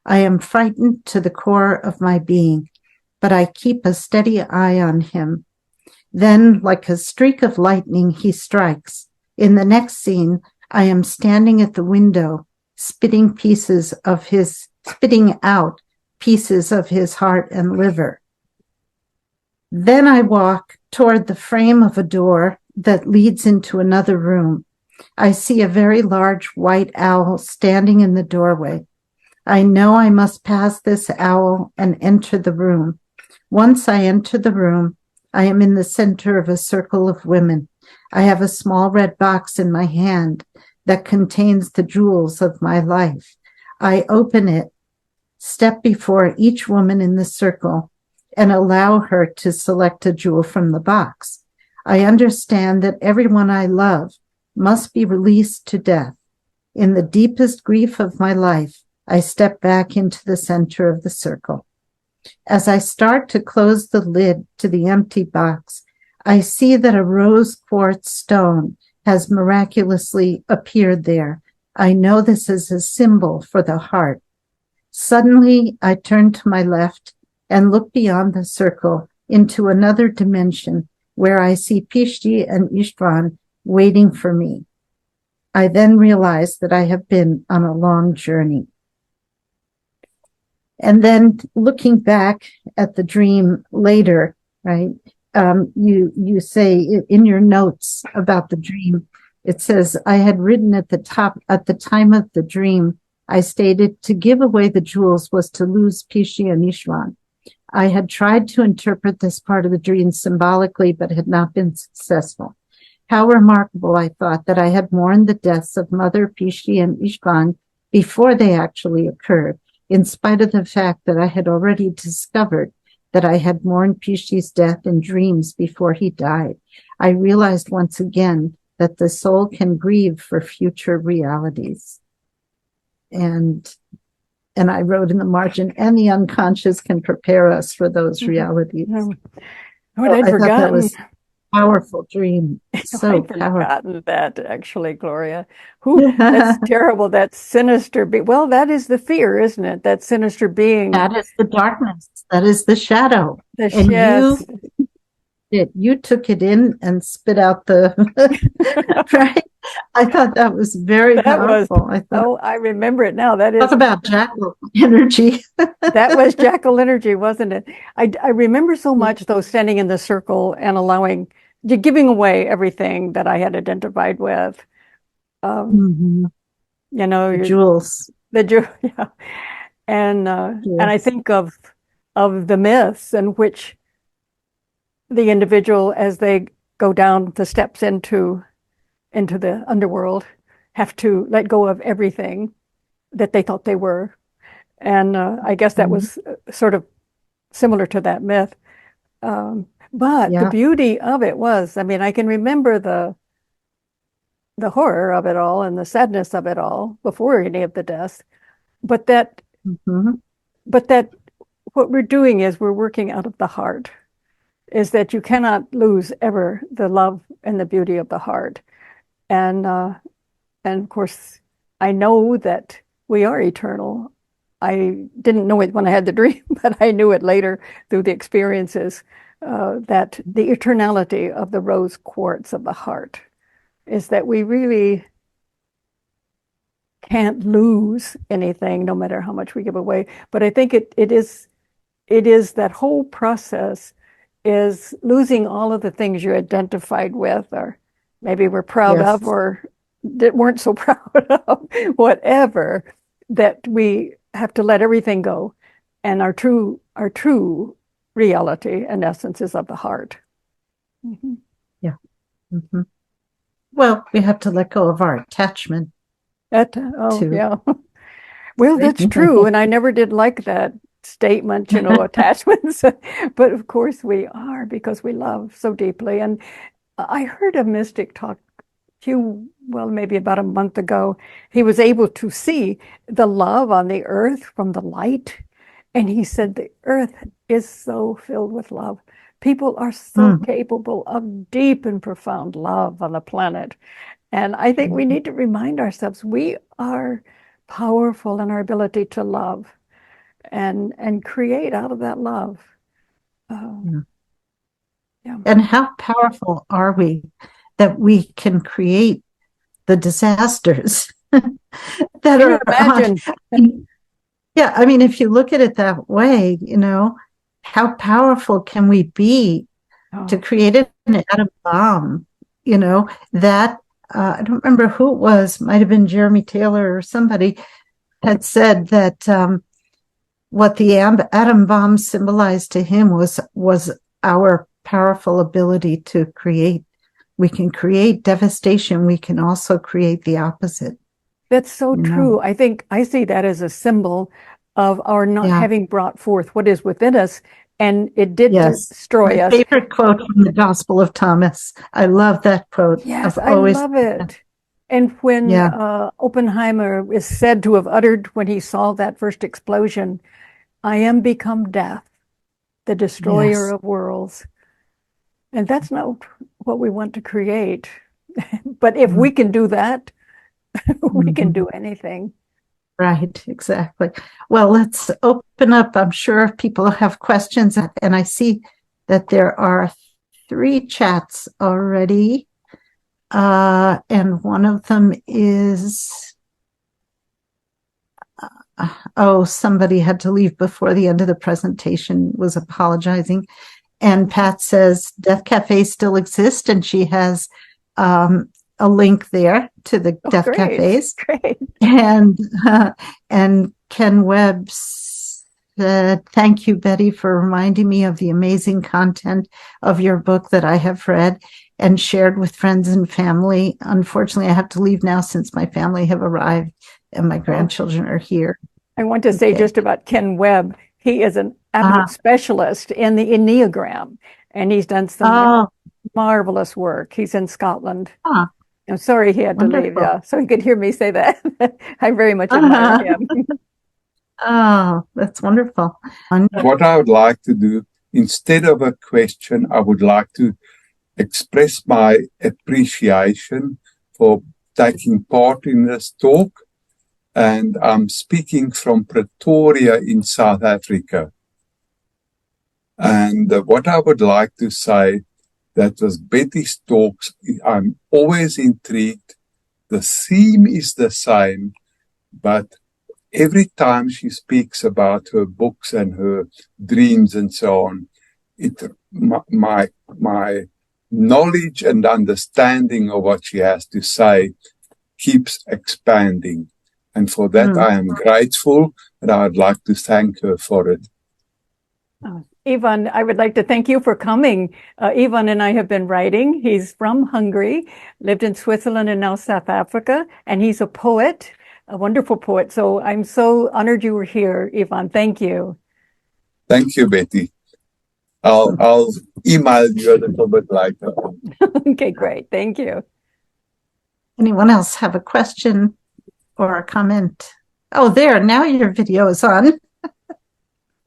I am frightened to the core of my being, but I keep a steady eye on him. Then, like a streak of lightning, he strikes. In the next scene, I am standing at the window, spitting out pieces of his heart and liver. Then I walk toward the frame of a door that leads into another room. I see a very large white owl standing in the doorway. I know I must pass this owl and enter the room. Once I enter the room, I am in the center of a circle of women. I have a small red box in my hand that contains the jewels of my life. I open it, step before each woman in the circle, and allow her to select a jewel from the box. I understand that everyone I love must be released to death. In the deepest grief of my life, I step back into the center of the circle. As I start to close the lid to the empty box, I see that a rose quartz stone has miraculously appeared there. I know this is a symbol for the heart. Suddenly, I turn to my left and look beyond the circle into another dimension where I see Ph.D. and István waiting for me. I then realize that I have been on a long journey. And then looking back at the dream later, right, you say in your notes about the dream, it says, I had written at the time of the dream, I stated, to give away the jewels was to lose Ph.D. and István. I had tried to interpret this part of the dream symbolically, but had not been successful. How remarkable, I thought, that I had mourned the deaths of Mother, Ph.D. and István before they actually occurred, in spite of the fact that I had already discovered that I had mourned Ph.D.'s death in dreams before he died. I realized once again that the soul can grieve for future realities. And I wrote in the margin, and the unconscious can prepare us for those realities. I'd forgotten. Thought that was a powerful dream. So I'd forgotten that, actually, Gloria. That's terrible. That sinister well, that is the fear, isn't it? That sinister being. That is the darkness. That is the shadow. And you took it in and spit out the right. I thought that was very That was, powerful. I thought, oh, I remember it now. That talk is, about jackal energy. that was jackal energy, wasn't it? I remember so much though, standing in the circle and giving away everything that I had identified with. Um, Mhm. you know, The jewels. yeah. And I Jewels. think of the myths in which the individual, as they go down the steps into the underworld, have to let go of everything that they thought they were. And I guess that Mhm. was sort of similar to that myth. But the Yeah. beauty of it was, I mean, I can remember the horror of it all and the sadness of it all before any of the deaths. But that, Mhm. but that, what we're doing is we're working out of the heart. Is that you cannot lose ever the love and the beauty of the heart, and of course, I know that we are eternal. I didn't know it when I had the dream, but I knew it later through the experiences that the eternality of the rose quartz of the heart is that we really can't lose anything, no matter how much we give away. But I think it is that whole process is losing all of the things you identified with, or maybe were proud of, Yes. or that weren't so proud of, whatever, that we have to let everything go. And our true reality and essence is of the heart. Mhm. Yeah. Hmm. Well, we have to let go of our attachment Oh, to. yeah. Well, that's true. And I never did like that statement, attachments. But of course we are, because we love so deeply. And I heard a mystic talk well, maybe about a month ago. He was able to see the love on the earth from the light. And he said the earth is so filled with love. People are so Mm. capable of deep and profound love on the planet. And I think we need to remind ourselves we are powerful in our ability to love and create out of that love. Uh, Yeah. yeah. And how powerful are we that we can create the disasters that Can you are on? imagine? Yeah, I mean, if you look at it that way, how powerful can we be to Oh, create an atom bomb? That I don't remember who it was, might have been Jeremy Taylor or somebody had said that what the atom bomb symbolized to him was our powerful ability to create. We can create devastation. We can also create the opposite. that's so You know. true. I think I see that as a symbol of our not Yeah. having brought forth what is within us, and it did Yes. destroy My us. favorite quote from the Gospel of Thomas. I love that quote. Yes, I've I always. love it. And when Yeah. Oppenheimer is said to have uttered when he saw that first explosion, I am become death, the destroyer Yes. of worlds. And that's not what we want to create. But if we can do that, we can Mm-hmm. do anything. Right, exactly. Well, let's open up. I'm sure people have questions, and I see that there are 3 chats already. And one of them is, somebody had to leave before the end of the presentation, was apologizing. And Pat says Death Cafe still exists, and she has a link there to the Oh, Death great, Cafes. great. And Ken Webb said, "Thank you, Betty, for reminding me of the amazing content of your book that I have read and shared with friends and family. Unfortunately, I have to leave now since my family have arrived and my grandchildren are here." I want to say Okay. just about Ken Webb. He is an Uh, absolute specialist in the Enneagram, and he's done some oh, marvelous work. He's in Scotland. ah, I'm sorry he had to leave, wonderful. yeah, so he could hear me say that. I very much admire him. Oh, that's wonderful. What I would like to do, instead of a question, I would like to express my appreciation for taking part in this talk. And I'm speaking from Pretoria in South Africa. And what I would like to say, that was Betty's talks. I'm always intrigued the theme is the same, but every time she speaks about her books and her dreams and so on, my knowledge and understanding of what she has to say keeps expanding. And for that, I am grateful, and I'd like to thank her for it. Ivan, I would like to thank you for coming. Ivan and I have been writing. He's from Hungary, lived in Switzerland and now South Africa, and he's a poet, a wonderful poet. So I'm so honored you were here, Ivan. Thank you. Thank you, Betty. I'll email you a little bit later. Okay, great. Thank you. Anyone else have a question or a comment? Oh, there, now your video is on.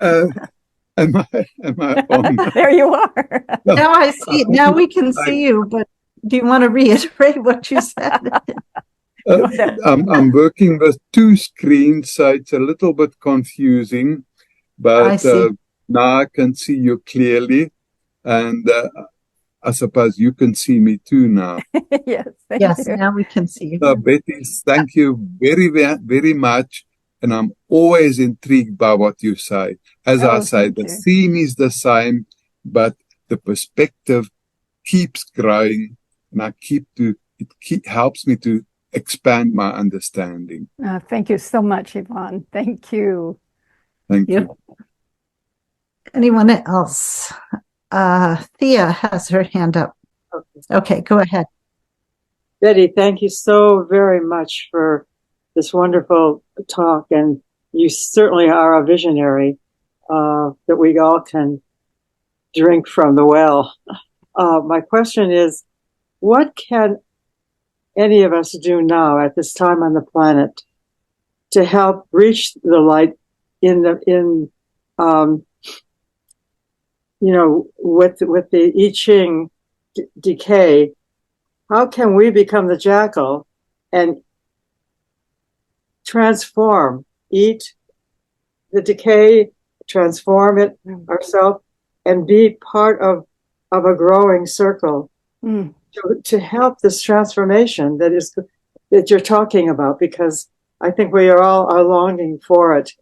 Am I on? There you are. Now I see. Now we can see you, but do you want to reiterate what you said? I'm working with two screens, so it's a little bit confusing, but now I can see you clearly, and I suppose you can see me too now. Yes, thank you. Now we can see you. Betty, thank you very, very much, and I'm always intrigued by what you say. As I say, the theme is the same, but the perspective keeps growing, and it helps me to expand my understanding. Thank you so much, Yvonne. Thank you. Thank you. Anyone else? Thea has her hand up. Okay, go ahead. Betty, thank you so very much for this wonderful talk. And you certainly are a visionary that we all can drink from the well. My question is, what can any of us do now at this time on the planet to help reach the light with the I Ching decay? How can we become the jackal and transform, eat the decay, transform it ourselves, and be part of a growing circle to help this transformation that you're talking about? Because I think we are all longing for it.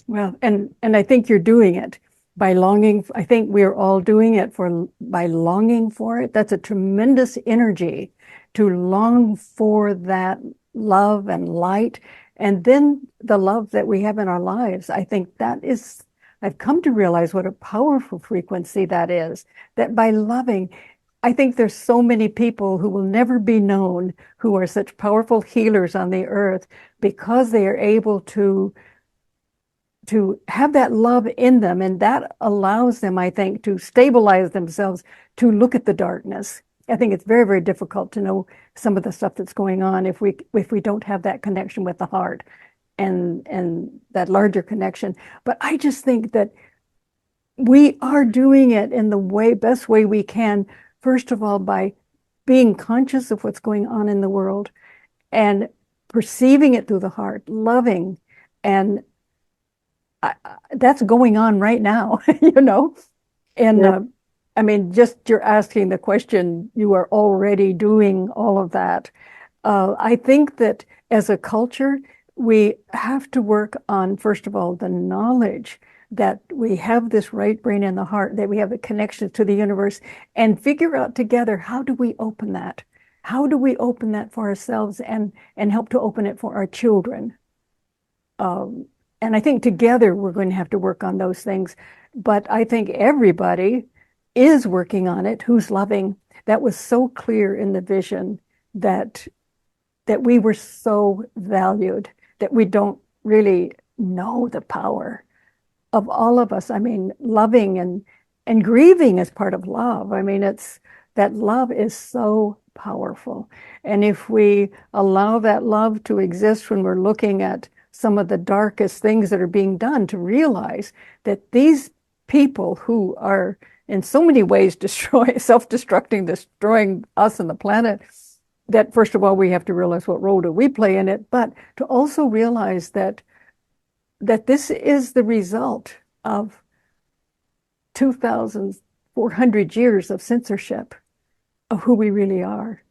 Well, and I think you're doing it by longing. I think we're all doing it by longing for it. That's a tremendous energy to long for that love and light, and then the love that we have in our lives. I think I've come to realize what a powerful frequency that is, that by loving, I think there's so many people who will never be known who are such powerful healers on the earth because they are able to have that love in them, and that allows them, I think, to stabilize themselves, to look at the darkness. I think it's very, very difficult to know some of the stuff that's going on if we don't have that connection with the heart and that larger connection. But I just think that we are doing it in the best way we can, first of all, by being conscious of what's going on in the world and perceiving it through the heart, loving, and that's going on right now, And I mean, just you're asking the question, you are already doing all of that. I think that as a culture, we have to work on, first of all, the knowledge that we have this right brain in the heart, that we have the connection to the universe, and figure out together, how do we open that? How do we open that for ourselves and help to open it for our children? And I think together we're going to have to work on those things. But I think everybody is working on it who's loving. That was so clear in the vision that we were so valued, that we don't really know the power of all of us. I mean, loving and grieving is part of love. I mean, that love is so powerful. And if we allow that love to exist when we're looking at some of the darkest things that are being done, to realize that these people who are in so many ways self-destructing, destroying us and the planet, that first of all, we have to realize what role do we play in it, but to also realize that this is the result of 2,400 years of censorship of who we really are.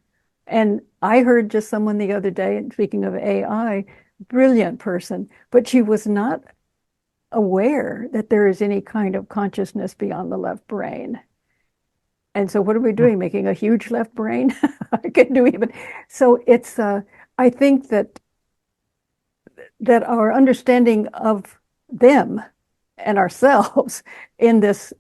And I heard just someone the other day, and speaking of AI, brilliant person, but she was not aware that there is any kind of consciousness beyond the left brain. And so what are we doing? Making a huge left brain? I can do even. So it's, I think that our understanding of them and ourselves in this,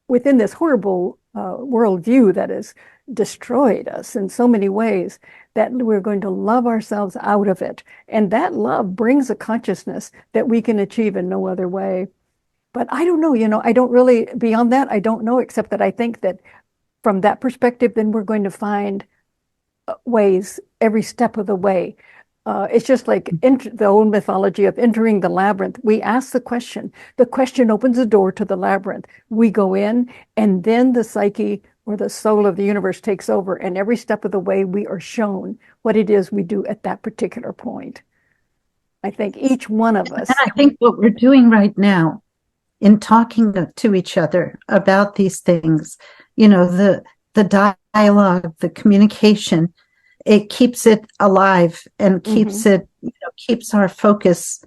within this horrible worldview that has destroyed us in so many ways, that we're going to love ourselves out of it. And that love brings a consciousness that we can achieve in no other way. But I don't know, I don't really, beyond that, I don't know, except that I think that from that perspective, then we're going to find ways every step of the way. It's just like the old mythology of entering the labyrinth. We ask the question opens the door to the labyrinth. We go in, and then the psyche or the soul of the universe takes over. And every step of the way, we are shown what it is we do at that particular point. I think each one of us. And I think what we're doing right now in talking to each other about these things, the dialogue, the communication, it keeps it alive and keeps it, keeps our focus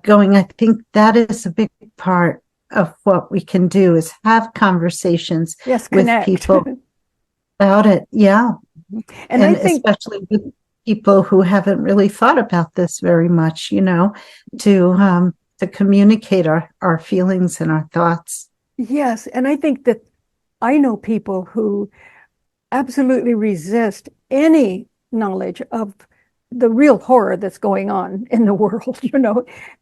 going. I think that is a big part of what we can do, is have conversations with people about it. Yeah. And I think, especially with people who haven't really thought about this very much, to communicate our feelings and our thoughts. Yes. And I think that I know people who absolutely resist any knowledge of the real horror that's going on in the world,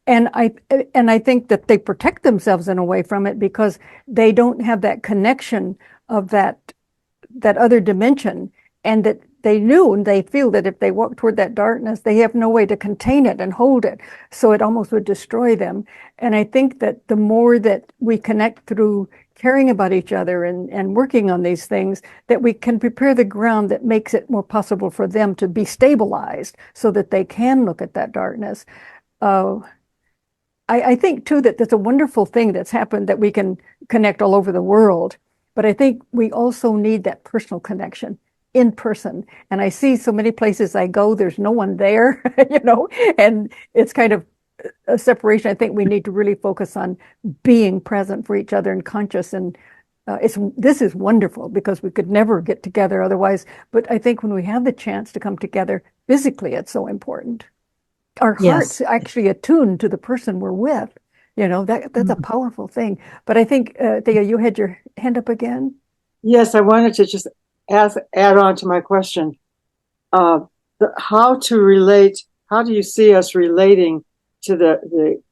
and I think that they protect themselves in a way from it because they don't have that connection of that other dimension, and that they knew and they feel that if they walk toward that darkness, they have no way to contain it and hold it. So it almost would destroy them. And I think that the more that we connect through caring about each other and working on these things, that we can prepare the ground that makes it more possible for them to be stabilized so that they can look at that darkness. I think, too, that that's a wonderful thing that's happened, that we can connect all over the world. But I think we also need that personal connection in person. And I see so many places I go, there's no one there, and it's kind of a separation. I think we need to really focus on being present for each other and conscious. And this is wonderful because we could never get together otherwise. But I think when we have the chance to come together physically, it's so important. Our hearts actually attuned to the person we're with. That's a powerful thing. But I think, Thea, you had your hand up again. Yes, I wanted to just add on to my question. How do you see us relating to the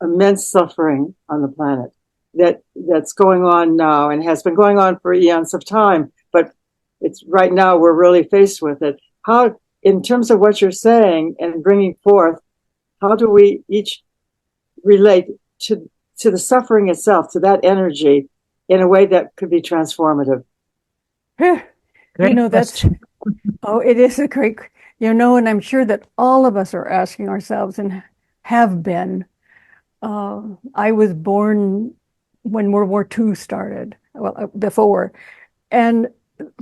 immense suffering on the planet that's going on now and has been going on for eons of time, but it's right now we're really faced with it. How, in terms of what you're saying and bringing forth, how do we each relate to the suffering itself, to that energy, in a way that could be transformative? It is a great, and I'm sure that all of us are asking ourselves and have been. I was born when World War II started, before. And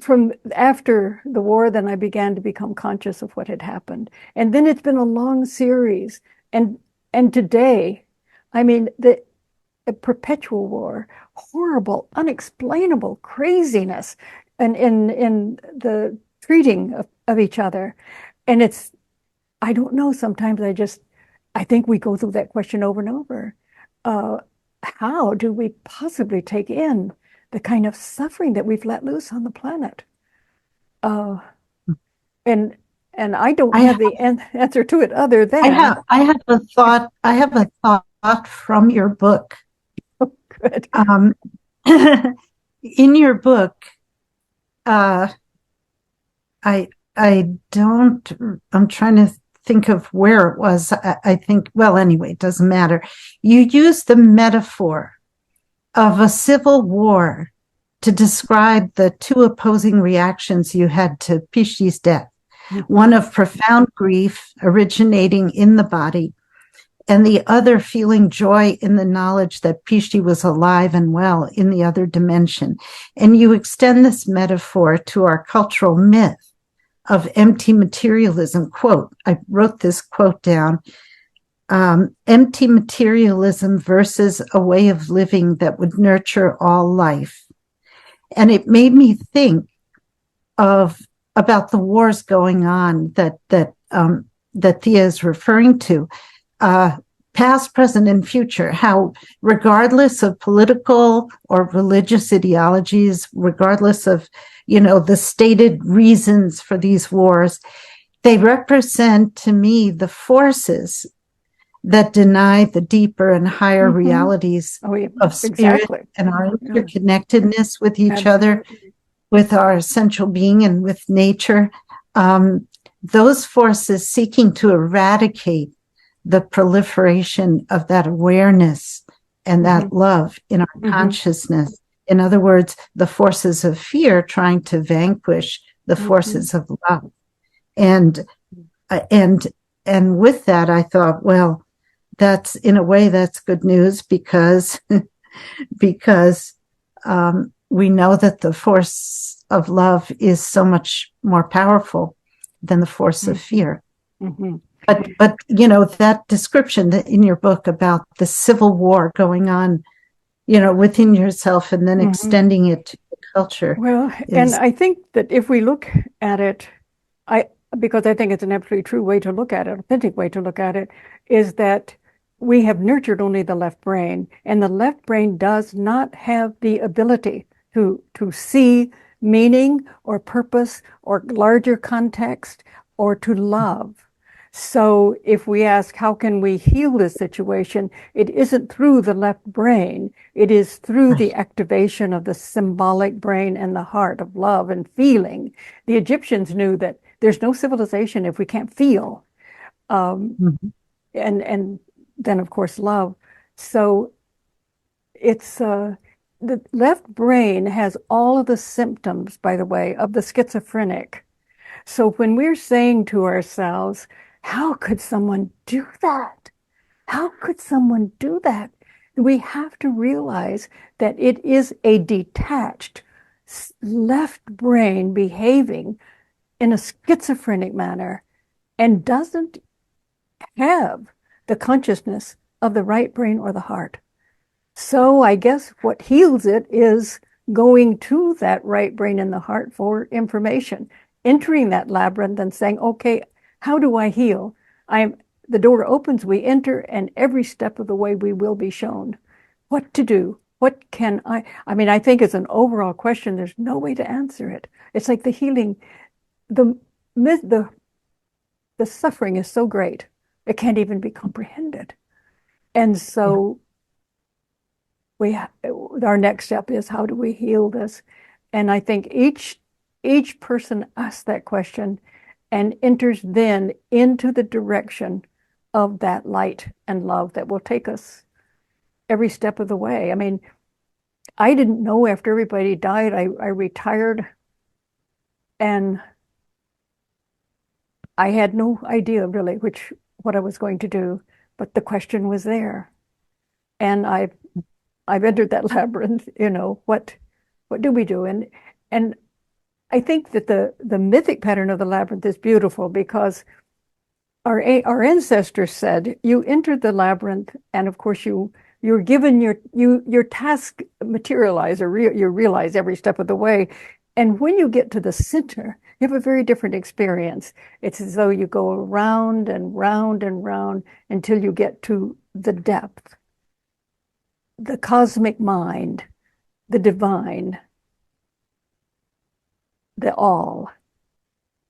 from after the war, then I began to become conscious of what had happened. And then it's been a long series. And today, the perpetual war, horrible, unexplainable craziness, and in the treating of each other. And I don't know, sometimes I think we go through that question over and over. How do we possibly take in the kind of suffering that we've let loose on the planet? And I don't have the answer to it other than I have a thought from your book. Oh, good. In your book, I'm trying to think of where it was. I think, well, anyway, it doesn't matter. You use the metaphor of a civil war to describe the two opposing reactions you had to Ph.D.'s death. Mm-hmm. One of profound grief originating in the body, and the other feeling joy in the knowledge that Ph.D. was alive and well in the other dimension. And you extend this metaphor to our cultural myth of empty materialism. Quote, I wrote this quote down, empty materialism versus a way of living that would nurture all life. And it made me think about the wars going on that Thea is referring to, past, present, and future, how regardless of political or religious ideologies, regardless of, the stated reasons for these wars, they represent to me the forces that deny the deeper and higher realities of spirit and our interconnectedness with each other, with our essential being and with nature. Those forces seeking to eradicate the proliferation of that awareness and that love in our consciousness. In other words, the forces of fear trying to vanquish the forces of love. And with that, I thought, well, that's in a way that's good news because we know that the force of love is so much more powerful than the force of fear. But that description in your book about the civil war going on, within yourself and then extending it to the culture. Well, and I think that if we look at it, because I think it's an absolutely true way to look at it, authentic way to look at it, is that we have nurtured only the left brain, and the left brain does not have the ability to see meaning or purpose or larger context or to love. So if we ask, how can we heal this situation? It isn't through the left brain. It is through the activation of the symbolic brain and the heart of love and feeling. The Egyptians knew that there's no civilization if we can't feel. And then, of course, love. So it's the left brain has all of the symptoms, by the way, of the schizophrenic. So when we're saying to ourselves, how could someone do that? How could someone do that? We have to realize that it is a detached left brain behaving in a schizophrenic manner and doesn't have the consciousness of the right brain or the heart. So I guess what heals it is going to that right brain and the heart for information, entering that labyrinth and saying, okay, how do I heal? The door opens, we enter, and every step of the way we will be shown what to do. What can I think it's an overall question. There's no way to answer it. It's like the healing, the suffering is so great. It can't even be comprehended. And so our next step is, how do we heal this? And I think each person asks that question and enters then into the direction of that light and love that will take us every step of the way. I mean, I didn't know after everybody died. I retired and I had no idea really what I was going to do, but the question was there. And I've entered that labyrinth, what do we do? And I think that the mythic pattern of the labyrinth is beautiful because our ancestors said, you entered the labyrinth, and of course you're given your task materialize, or you realize every step of the way. And when you get to the center, you have a very different experience. It's as though you go around and round and round until you get to the depth, the cosmic mind, the divine, the all.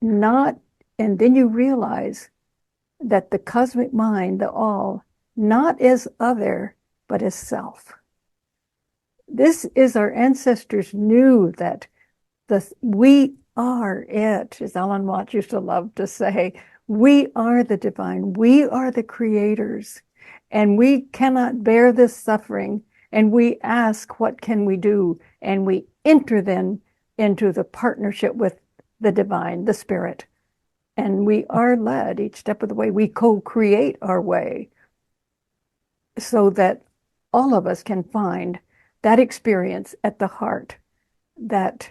And then you realize that the cosmic mind, the all, not as other, but as self. This is our ancestors knew that we are it, as Alan Watts used to love to say. We are the divine. We are the creators. And we cannot bear this suffering. And we ask, what can we do? And we enter then into the partnership with the divine, the spirit. And we are led each step of the way. We co-create our way. so that all of us can find that experience at the heart, that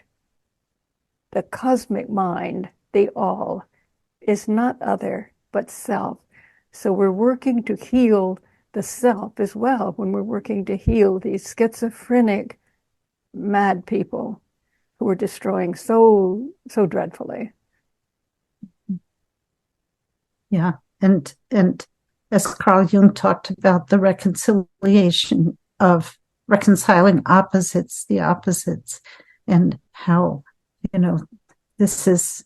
the cosmic mind, the all, is not other but self. So we're working to heal the self as well when we're working to heal these schizophrenic, mad people who are destroying so dreadfully. Yeah. And as Carl Jung talked about, the reconciliation of reconciling opposites, the opposites, and how, this is,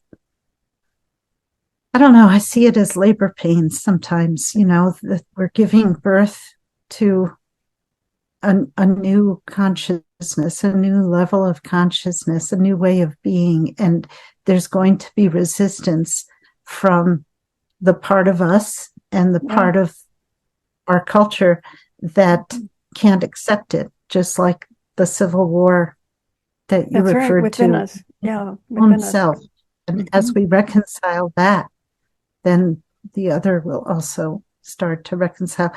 I don't know, I see it as labor pains sometimes, that we're giving birth to a new consciousness, a new level of consciousness, a new way of being. And there's going to be resistance from the part of us and the part of our culture that can't accept it, just like the Civil War that you That's referred within to. us. Yeah, within Self. us. And as we reconcile that, then the other will also start to reconcile.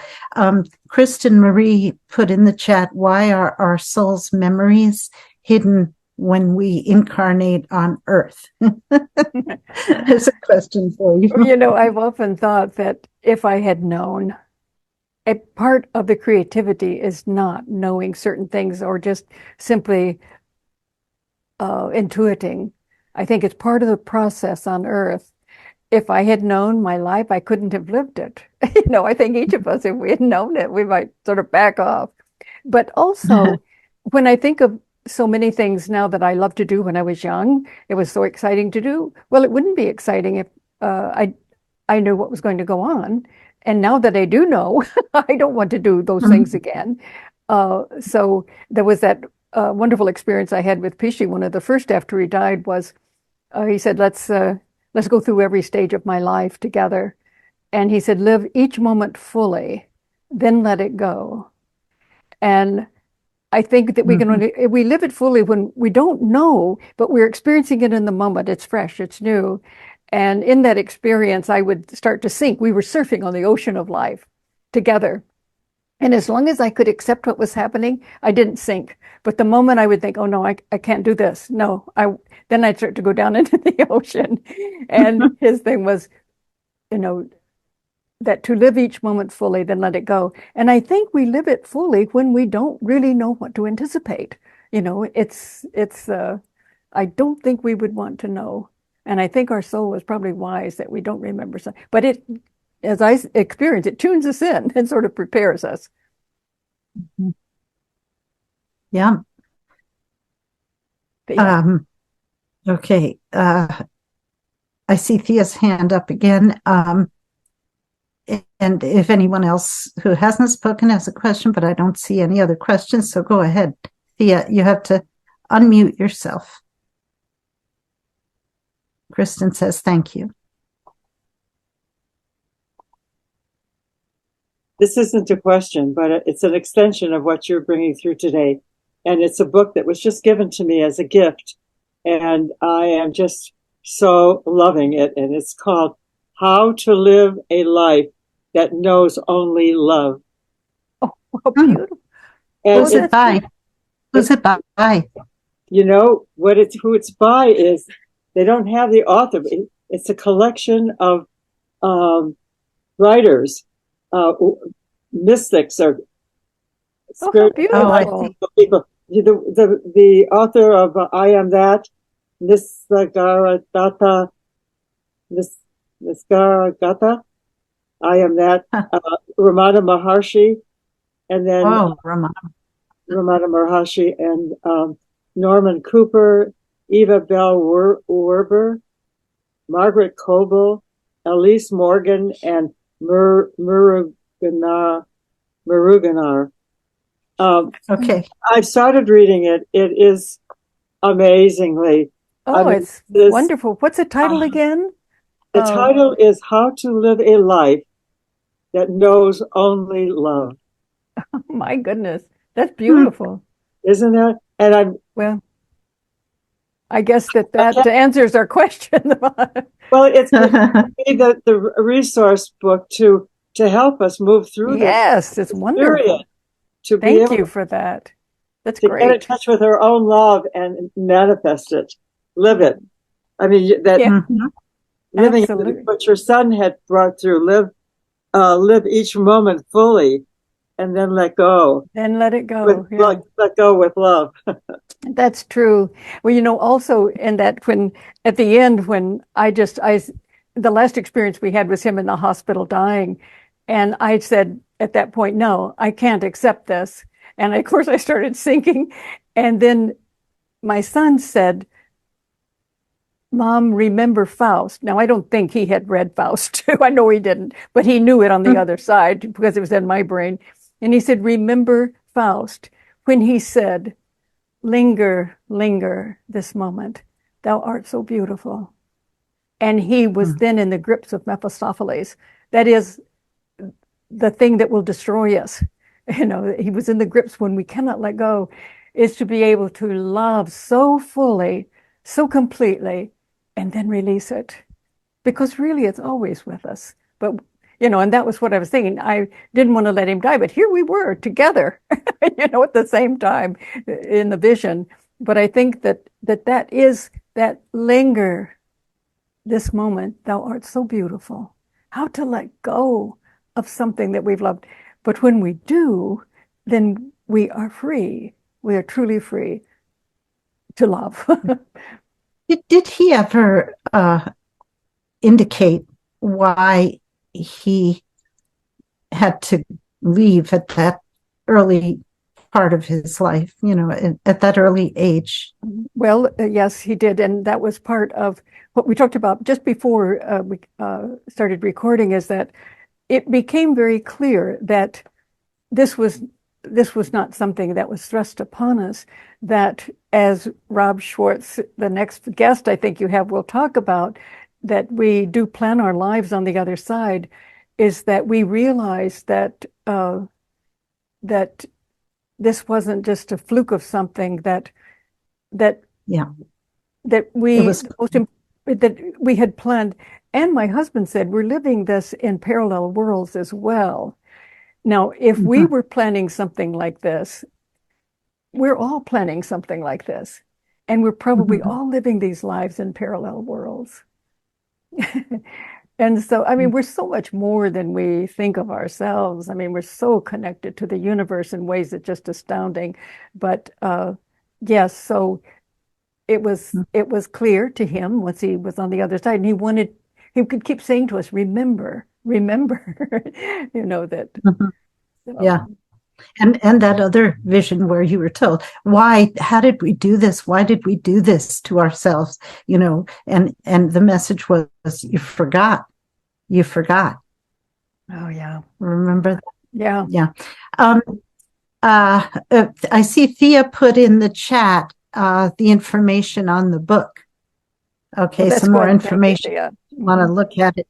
Kristen Marie put in the chat, why are our soul's memories hidden when we incarnate on Earth? There's a question for you. I've often thought that if I had known, a part of the creativity is not knowing certain things or just simply intuiting. I think it's part of the process on Earth. If I had known my life, I couldn't have lived it. I think each of us, if we had known it, we might sort of back off. But also, when I think of so many things now that I loved to do when I was young, it was so exciting to do. Well, it wouldn't be exciting if I knew what was going to go on. And now that I do know, I don't want to do those things again. So there was that wonderful experience I had with Ph.D. One of the first after he died was, he said, let's go through every stage of my life together. And he said, live each moment fully, then let it go. And I think that we live it fully when we don't know, but we're experiencing it in the moment. It's fresh, it's new. And in that experience, I would start to sink. We were surfing on the ocean of life together. And as long as I could accept what was happening, I didn't sink. But the moment I would think, oh no, I can't do this. No, then I'd start to go down into the ocean. And his thing was, that to live each moment fully, then let it go. And I think we live it fully when we don't really know what to anticipate. I don't think we would want to know. And I think our soul is probably wise that we don't remember something. But as I experience, it tunes us in and sort of prepares us. Yeah. Okay. I see Thea's hand up again. And if anyone else who hasn't spoken has a question, but I don't see any other questions, so go ahead. Thea, you have to unmute yourself. Kristen says, thank you. This isn't a question, but it's an extension of what you're bringing through today. And it's a book that was just given to me as a gift. And I am just so loving it. And it's called How to Live a Life That Knows Only Love. Oh, beautiful. And who's it by? Who's it by? Who it's by is, they don't have the author. It's a collection of writers, mystics, or spirit people. The author of I Am That, Nisargadatta, I Am That, Ramana Maharshi, and then Ramana Maharshi, and Norman Cooper, Eva Bell Werber, Margaret Coble, Elise Morgan, and Muruganar. Okay. I've started reading it. It is amazingly. It's wonderful. What's the title again? The title is How to Live a Life That Knows Only Love. Oh, my goodness. That's beautiful. Isn't it? And I guess that answers our question. Well, it's the resource book to to help us move through Yes, it's this wonderful. period, to be Thank able you for that. That's to get in great. touch with our own love and manifest it, live it. I mean, that Yeah, Mhm. living absolutely. what your son had brought through, live each moment fully, and then let go. Then let it go. Yeah. Let go with love. That's true. Well, also in that when at the end, when the last experience we had was him in the hospital dying. And I said at that point, no, I can't accept this. And of course I started sinking. And then my son said, Mom, remember Faust. Now, I don't think he had read Faust too. I know he didn't, but he knew it on the other side because it was in my brain. And he said, remember Faust when he said, linger, linger this moment. Thou art so beautiful. And he was then in the grips of Mephistopheles. That is the thing that will destroy us. He was in the grips when we cannot let go, is to be able to love so fully, so completely, and then release it. Because really it's always with us. But and that was what I was thinking. I didn't want to let him die, but here we were together, at the same time in the vision. But I think that is that linger this moment. Thou art so beautiful. How to let go of something that we've loved. But when we do, then we are free. We are truly free to love. Did he ever indicate why he had to leave at that early part of his life, at that early age? Well, yes, he did. And that was part of what we talked about just before we started recording, is that it became very clear that this was not something that was thrust upon us, that as Rob Schwartz, the next guest I think you have, will talk about, that we do plan our lives on the other side, is that we realize that that this wasn't just a fluke of something that Yeah, that it was. that we had planned. And my husband said, we're living this in parallel worlds as well. Now, if we were planning something like this, we're all planning something like this. And we're probably all living these lives in parallel worlds. And so, I mean, we're so much more than we think of ourselves. I mean, we're so connected to the universe in ways that just astounding. But yes, so it was clear to him once he was on the other side, and he could keep saying to us, remember, that. Yeah. And that other vision where you were told, how did we do this? Why did we do this to ourselves? And the message was, you forgot. Oh, yeah. Remember that? Yeah. Yeah. I see Thea put in the chat the information on the book. Okay, some more information. Want to look at it.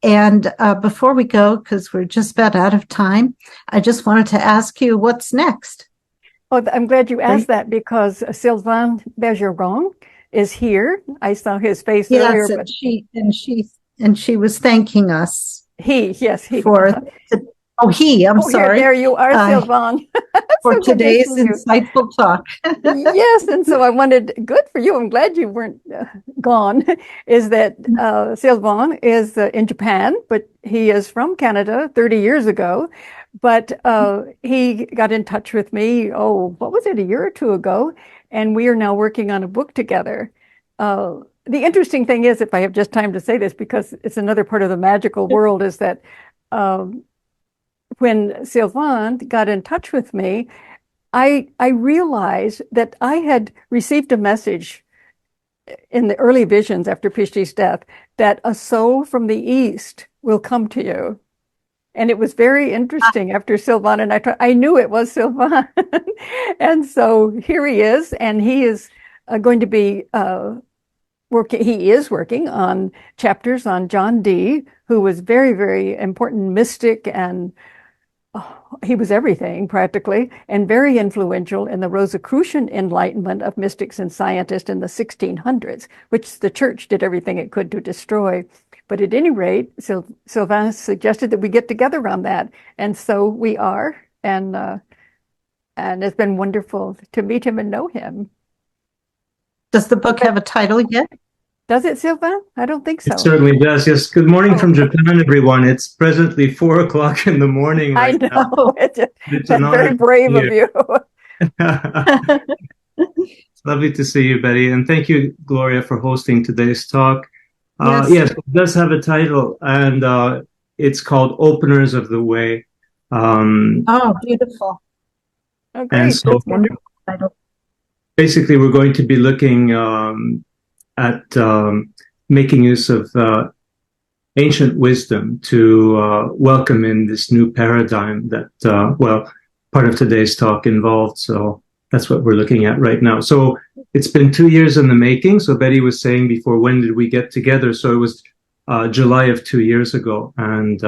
And before we go, because we're just about out of time, I just wanted to ask you, what's next? Oh, I'm glad you asked that, because Sylvain Bergeron is here. I saw his face earlier. Yes, and she was thanking us. He. I'm sorry. There you are, Sylvain. For today's insightful talk. Yes, and so I wanted, good for you, I'm glad you weren't gone, is that Sylvain is in Japan, but he is from Canada 30 years ago. But he got in touch with me, what was it, a year or two ago, and we are now working on a book together. The interesting thing is, if I have just time to say this, because it's another part of the magical world, is that when Sylvain got in touch with me, I realized that I had received a message in the early visions after Ph.D.'s death that a soul from the East will come to you. And it was very interesting after Sylvain, and I knew it was Sylvain. And so here he is, and he is going to be working on chapters on John Dee, who was very, very important mystic, and he was everything practically, and very influential in the Rosicrucian enlightenment of mystics and scientists in the 1600s, which the church did everything it could to destroy. But at any rate, Sylvain suggested that we get together on that. And so we are. And it's been wonderful to meet him and know him. Does the book have a title yet? Does it, Sylvain? I don't think so. It certainly does. Yes. Good morning from Japan, everyone. It's presently 4:00 in the morning. I Right know. now. It's It's an honor very to brave be of you. It's lovely to see you, Betty. And thank you, Gloria, for hosting today's talk. Yes. Yes, it does have a title, and it's called Openers of the Way. Oh, beautiful. Oh, great. And so That's good. Wonderful title. basically, we're going to be looking at making use of ancient wisdom to welcome in this new paradigm that, part of today's talk involved. So that's what we're looking at right now. So it's been 2 years in the making. So Betty was saying before, when did we get together? So it was July of 2 years ago. And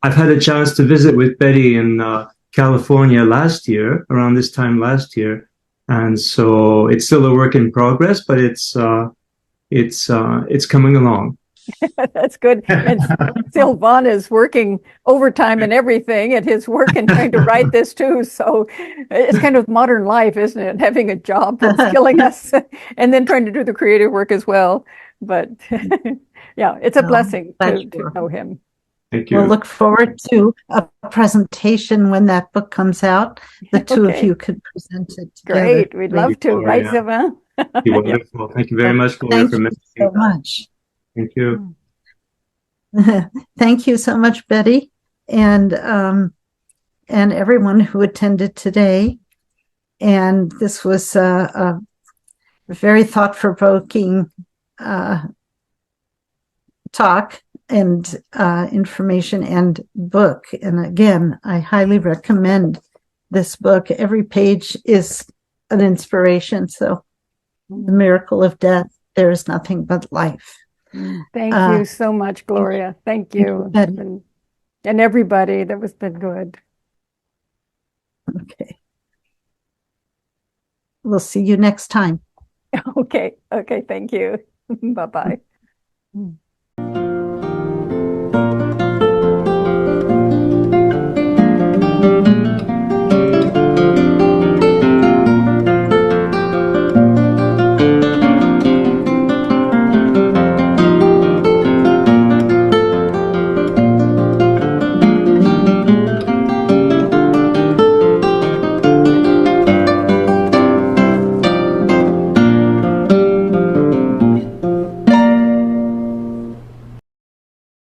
I've had a chance to visit with Betty in California last year, around this time last year. And so it's still a work in progress, but it's coming along. That's good. And Sylvain is working overtime and everything at his work and trying to write this too. So it's kind of modern life, isn't it? Having a job that's killing us and then trying to do the creative work as well. But yeah, it's a blessing to know him. Thank you. We'll look forward to a presentation when that book comes out. The two of Okay. you could present it together. Great. We'd love to, Gloria. right, Sylvain? You're wonderful. Thank you very much, Gloria, Thank for you mentioning so much. Thank you. Thank you so much, Betty, and everyone who attended today. And this was a very thought-provoking talk and information and book. And again, I highly recommend this book. Every page is an inspiration. So, The Miracle of Death, There is Nothing But Life. Thank you so much, Gloria. Thank you. And everybody, that was been good. Okay. We'll see you next time. Okay. Thank you. Bye-bye.